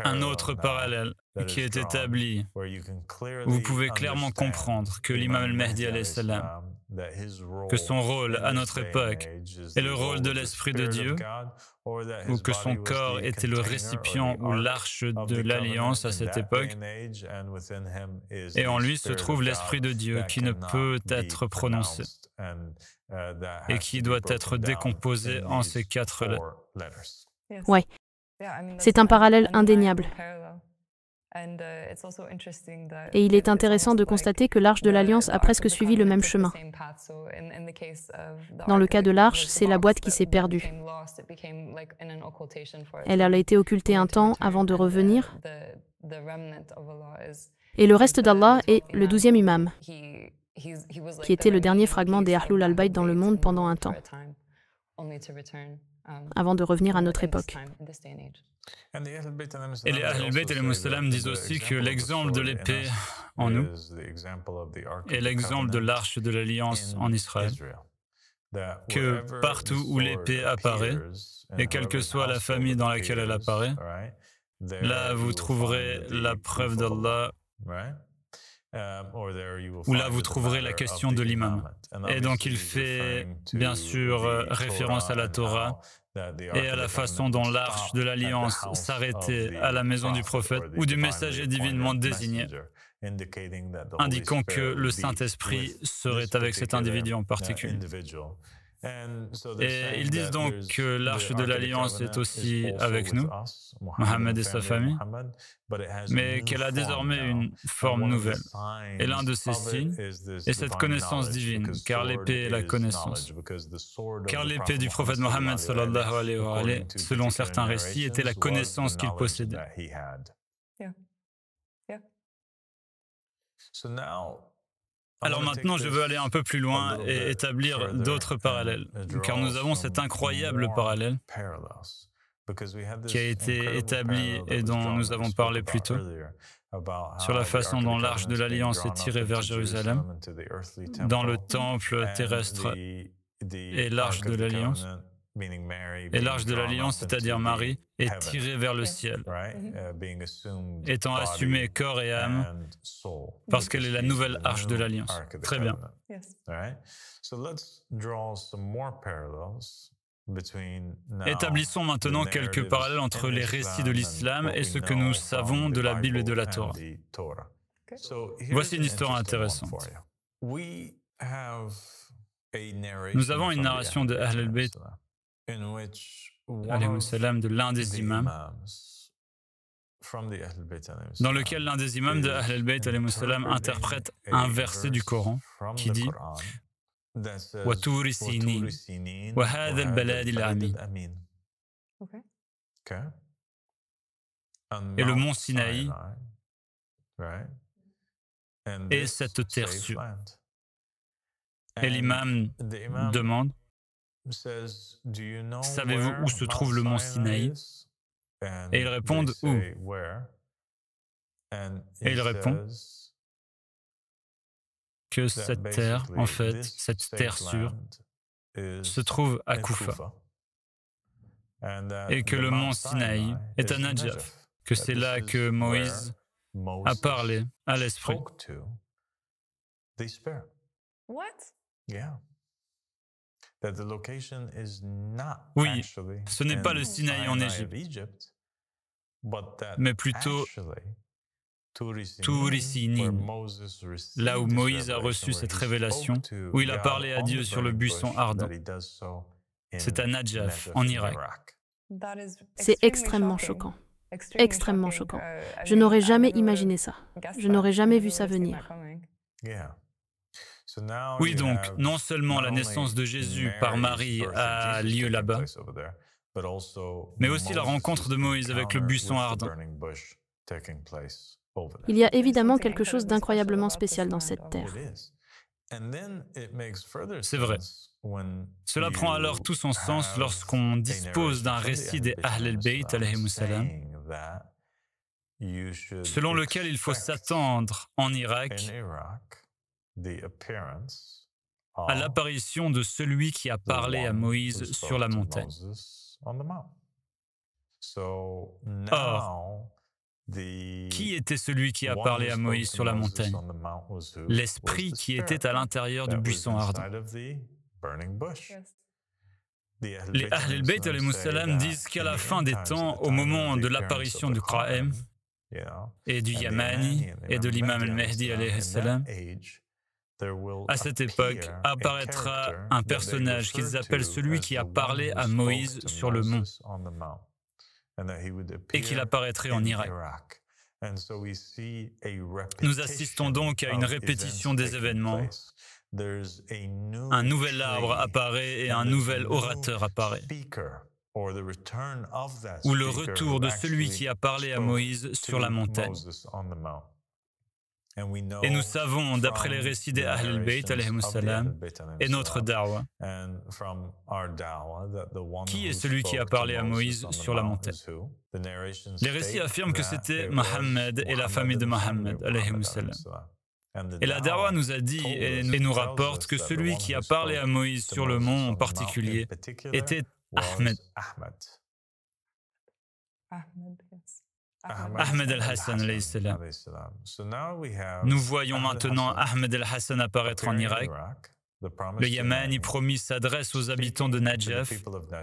un autre parallèle qui est établi, où vous pouvez clairement comprendre que l'imam al-Mahdi alayhi salam, que son rôle à notre époque est le rôle de l'Esprit de Dieu, ou que son corps était le récipient ou l'arche de l'Alliance à cette époque, et en lui se trouve l'Esprit de Dieu qui ne peut être prononcé et qui doit être décomposé en ces 4 lettres. Ouais, c'est un parallèle indéniable. Et il est intéressant de constater que l'Arche de l'Alliance a presque suivi le même chemin. Dans le cas de l'Arche, c'est la boîte qui s'est perdue. Elle a été occultée un temps avant de revenir. Et le reste d'Allah est le 12e imam, qui était le dernier fragment des Ahlul al-Bayt dans le monde pendant un temps, avant de revenir à notre époque. Et les Ahl al-Bayt alayhimus salam disent aussi que l'exemple de l'épée en nous est l'exemple de l'arche de l'Alliance en Israël, que partout où l'épée apparaît, et quelle que soit la famille dans laquelle elle apparaît, là vous trouverez la preuve d'Allah, où là vous trouverez la question de l'imam. Et donc il fait bien sûr référence à la Torah et à la façon dont l'arche de l'Alliance s'arrêtait à la maison du prophète ou du messager divinement désigné, indiquant que le Saint-Esprit serait avec cet individu en particulier. Et ils disent donc que l'arche de l'Alliance est aussi avec nous, Mohammed et sa famille, mais qu'elle a désormais une forme nouvelle. Et l'un de ces signes est cette connaissance divine, car l'épée est la connaissance. Car l'épée du prophète Mohammed, sallallahu alayhi wa alayhi, selon certains récits, était la connaissance qu'il possédait. Alors maintenant, je veux aller un peu plus loin et établir d'autres parallèles, car nous avons cet incroyable parallèle qui a été établi et dont nous avons parlé plus tôt, sur la façon dont l'arche de l'Alliance est tirée vers Jérusalem, dans le temple terrestre et l'arche de l'Alliance. Et l'arche de l'Alliance, c'est-à-dire Marie, est tirée vers le ciel, étant assumée corps et âme, parce qu'elle est la nouvelle arche de l'Alliance. Très bien. Établissons maintenant quelques parallèles entre les récits de l'islam et ce que nous savons de la Bible et de la Torah. Voici une histoire intéressante. Nous avons une narration de Ahl al-Bayt, de l'un des imams, dans lequel l'un des imams de Ahl al-Bayt interprète un verset du Coran qui dit « Wa turi sinin, wa hadha al-balad al-amin » et le mont Sinaï et cette terre sûre. Et l'imam demande « Savez-vous où se trouve le mont Sinaï » Et ils répondent « Où » Et il répond que cette terre, en fait, cette terre sûre, se trouve à Koufa. Et que le mont Sinaï est à Najaf, que c'est là que Moïse a parlé à l'esprit. Oui, ce n'est pas le Sinaï en Égypte, mais plutôt Turi Sinin, là où Moïse a reçu cette révélation, où il a parlé à Dieu sur le buisson ardent. C'est à Najaf, en Irak. C'est extrêmement choquant. Extrêmement choquant. Je n'aurais jamais imaginé ça. Je n'aurais jamais vu ça venir. Oui, donc, non seulement la naissance de Jésus par Marie a lieu là-bas, mais aussi la rencontre de Moïse avec le buisson ardent. Il y a évidemment quelque chose d'incroyablement spécial dans cette terre. C'est vrai. Cela prend alors tout son sens lorsqu'on dispose d'un récit des Ahl al-Bayt, alayhimus salam, selon lequel il faut s'attendre en Irak à l'apparition de celui qui a parlé à Moïse sur la montagne. Or, qui était celui qui a parlé à Moïse sur la montagne? L'esprit qui était à l'intérieur du buisson ardent. Les Ahl al-Bayt alayhimus salam disent qu'à la fin des temps, au moment de l'apparition du Qa'im et du Yamani et de l'imam al-Mahdi alayhi salam, à cette époque apparaîtra un personnage qu'ils appellent celui qui a parlé à Moïse sur le mont et qu'il apparaîtrait en Irak. Nous assistons donc à une répétition des événements. Un nouvel arbre apparaît et un nouvel orateur apparaît, ou le retour de celui qui a parlé à Moïse sur la montagne. Et nous savons, d'après les récits des Ahl al-Bayt, alayhimus salam, et notre da'wa, qui est celui qui a parlé à Moïse sur la montagne. Les récits affirment que c'était Mohammed et la famille de Mohammed, alayhimus salam. Et la da'wa nous a dit et nous rapporte que celui qui a parlé à Moïse sur le mont en particulier était Ahmed. Ahmed al-Hassan alayhi salam. Nous voyons maintenant Ahmed al-Hassan apparaître en Irak. Le Yamani promis s'adresse aux habitants de Najaf.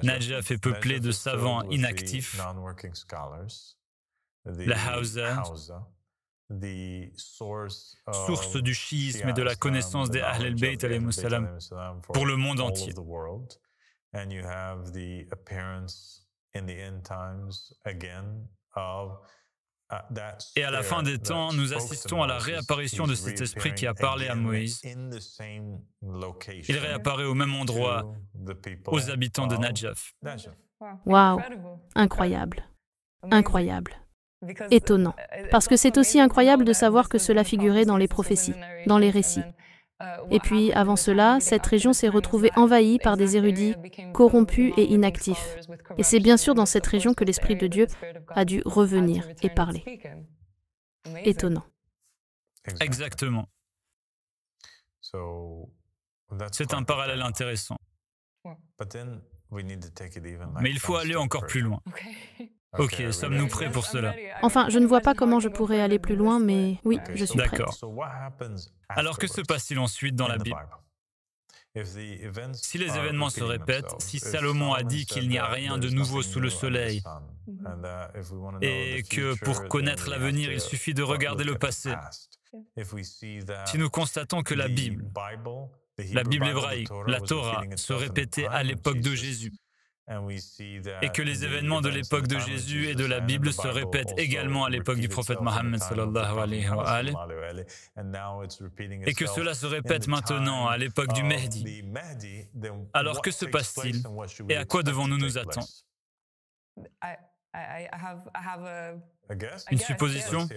Najaf est peuplé de savants inactifs. La Hausa source du chiisme et de la connaissance des Ahl al-Bayt alayhimu salam pour le monde entier. Et à la fin des temps, nous assistons à la réapparition de cet esprit qui a parlé à Moïse. Il réapparaît au même endroit aux habitants de Najaf. Waouh, incroyable, incroyable, étonnant. Parce que c'est aussi incroyable de savoir que cela figurait dans les prophéties, dans les récits. Et puis, avant cela, cette région s'est retrouvée envahie par des érudits corrompus et inactifs. Et c'est bien sûr dans cette région que l'Esprit de Dieu a dû revenir et parler. Étonnant. Exactement. C'est un parallèle intéressant. Mais il faut aller encore plus loin. Ok, sommes-nous prêts pour cela? Enfin, je ne vois pas comment je pourrais aller plus loin, mais oui, je suis prête. D'accord. Alors que se passe-t-il ensuite dans la Bible? Si les événements se répètent, si Salomon a dit qu'il n'y a rien de nouveau sous le soleil, et que pour connaître l'avenir, il suffit de regarder le passé, si nous constatons que la Bible hébraïque, la Torah, se répétait à l'époque de Jésus, et que les événements de l'époque de Jésus et de la Bible se répètent également à l'époque du prophète Mohammed sallallahu alayhi wa alayhi, et que cela se répète maintenant à l'époque du Mehdi, alors que se passe-t-il et à quoi devons-nous nous attendre? Une supposition?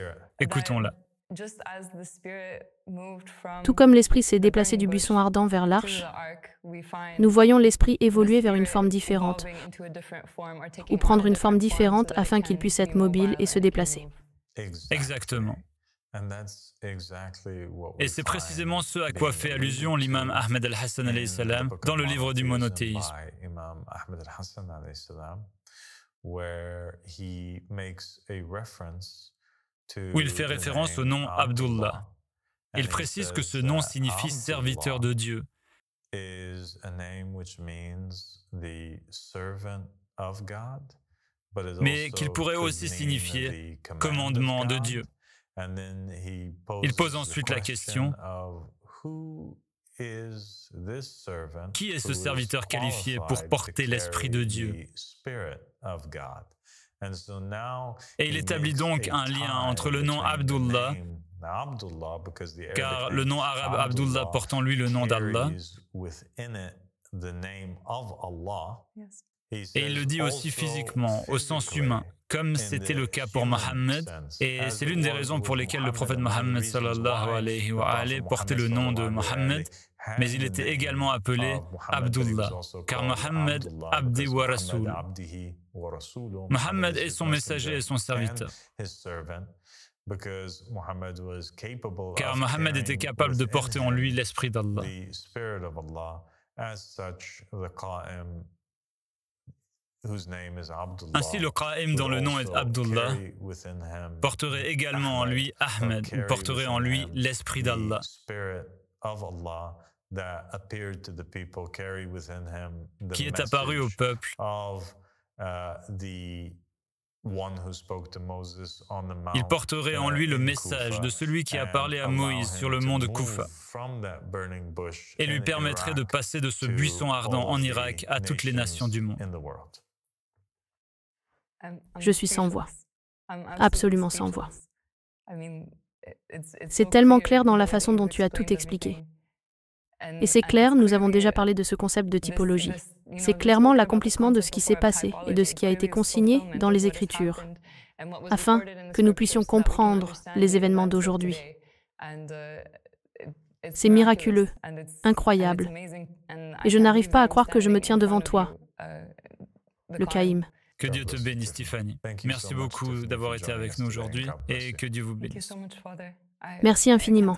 Écoutons-la. Tout comme l'esprit s'est déplacé du buisson ardent vers l'arche, nous voyons l'esprit évoluer vers une forme différente, ou prendre une forme différente afin qu'il puisse être mobile et se déplacer. Exactement. Et c'est précisément ce à quoi fait allusion l'imam Ahmed al-Hassan alayhi salam dans le livre du monothéisme. Où il fait référence au nom Abdullah. Il précise que ce nom signifie serviteur de Dieu. Mais qu'il pourrait aussi signifier commandement de Dieu. Il pose ensuite la question: qui est ce serviteur qualifié pour porter l'Esprit de Dieu? Et il établit donc un lien entre le nom Abdullah, car le nom arabe Abdullah porte en lui le nom d'Allah, et il le dit aussi physiquement, au sens humain, comme c'était le cas pour Mohammed, et c'est l'une des raisons pour lesquelles le prophète Mohammed sallallahu alayhi wa alayhi portait le nom de Mohammed, mais il était également appelé Abdullah, car Mohammed, Abdi wa Rasoul. Mohammed est son messager et son serviteur. Car Mohammed était capable de porter en lui l'Esprit d'Allah. Ainsi, le Qa'im dont le nom est Abdullah porterait également en lui Ahmed, ou porterait en lui l'Esprit d'Allah, qui est apparu au peuple. Il porterait en lui le message de celui qui a parlé à Moïse sur le mont de Koufa et lui permettrait de passer de ce buisson ardent en Irak à toutes les nations du monde. Je suis sans voix, absolument sans voix. C'est tellement clair dans la façon dont tu as tout expliqué. Et c'est clair, nous avons déjà parlé de ce concept de typologie. C'est clairement l'accomplissement de ce qui s'est passé et de ce qui a été consigné dans les Écritures, afin que nous puissions comprendre les événements d'aujourd'hui. C'est miraculeux, incroyable. Et je n'arrive pas à croire que je me tiens devant toi, le Qa'im. Que Dieu te bénisse, Tiffany. Merci beaucoup d'avoir été avec nous aujourd'hui et que Dieu vous bénisse. Merci infiniment.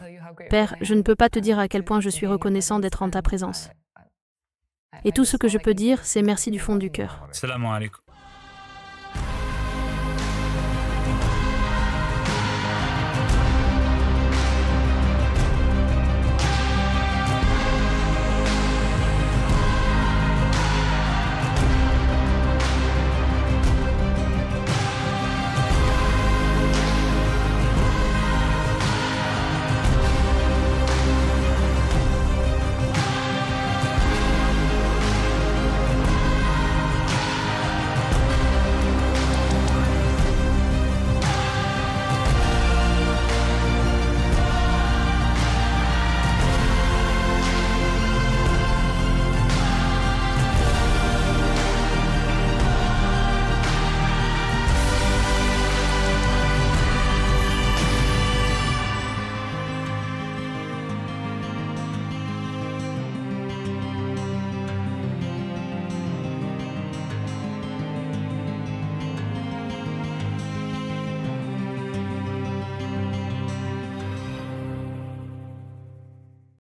Père, je ne peux pas te dire à quel point je suis reconnaissant d'être en ta présence. Et tout ce que je peux dire, c'est merci du fond du cœur. Salam alaikum.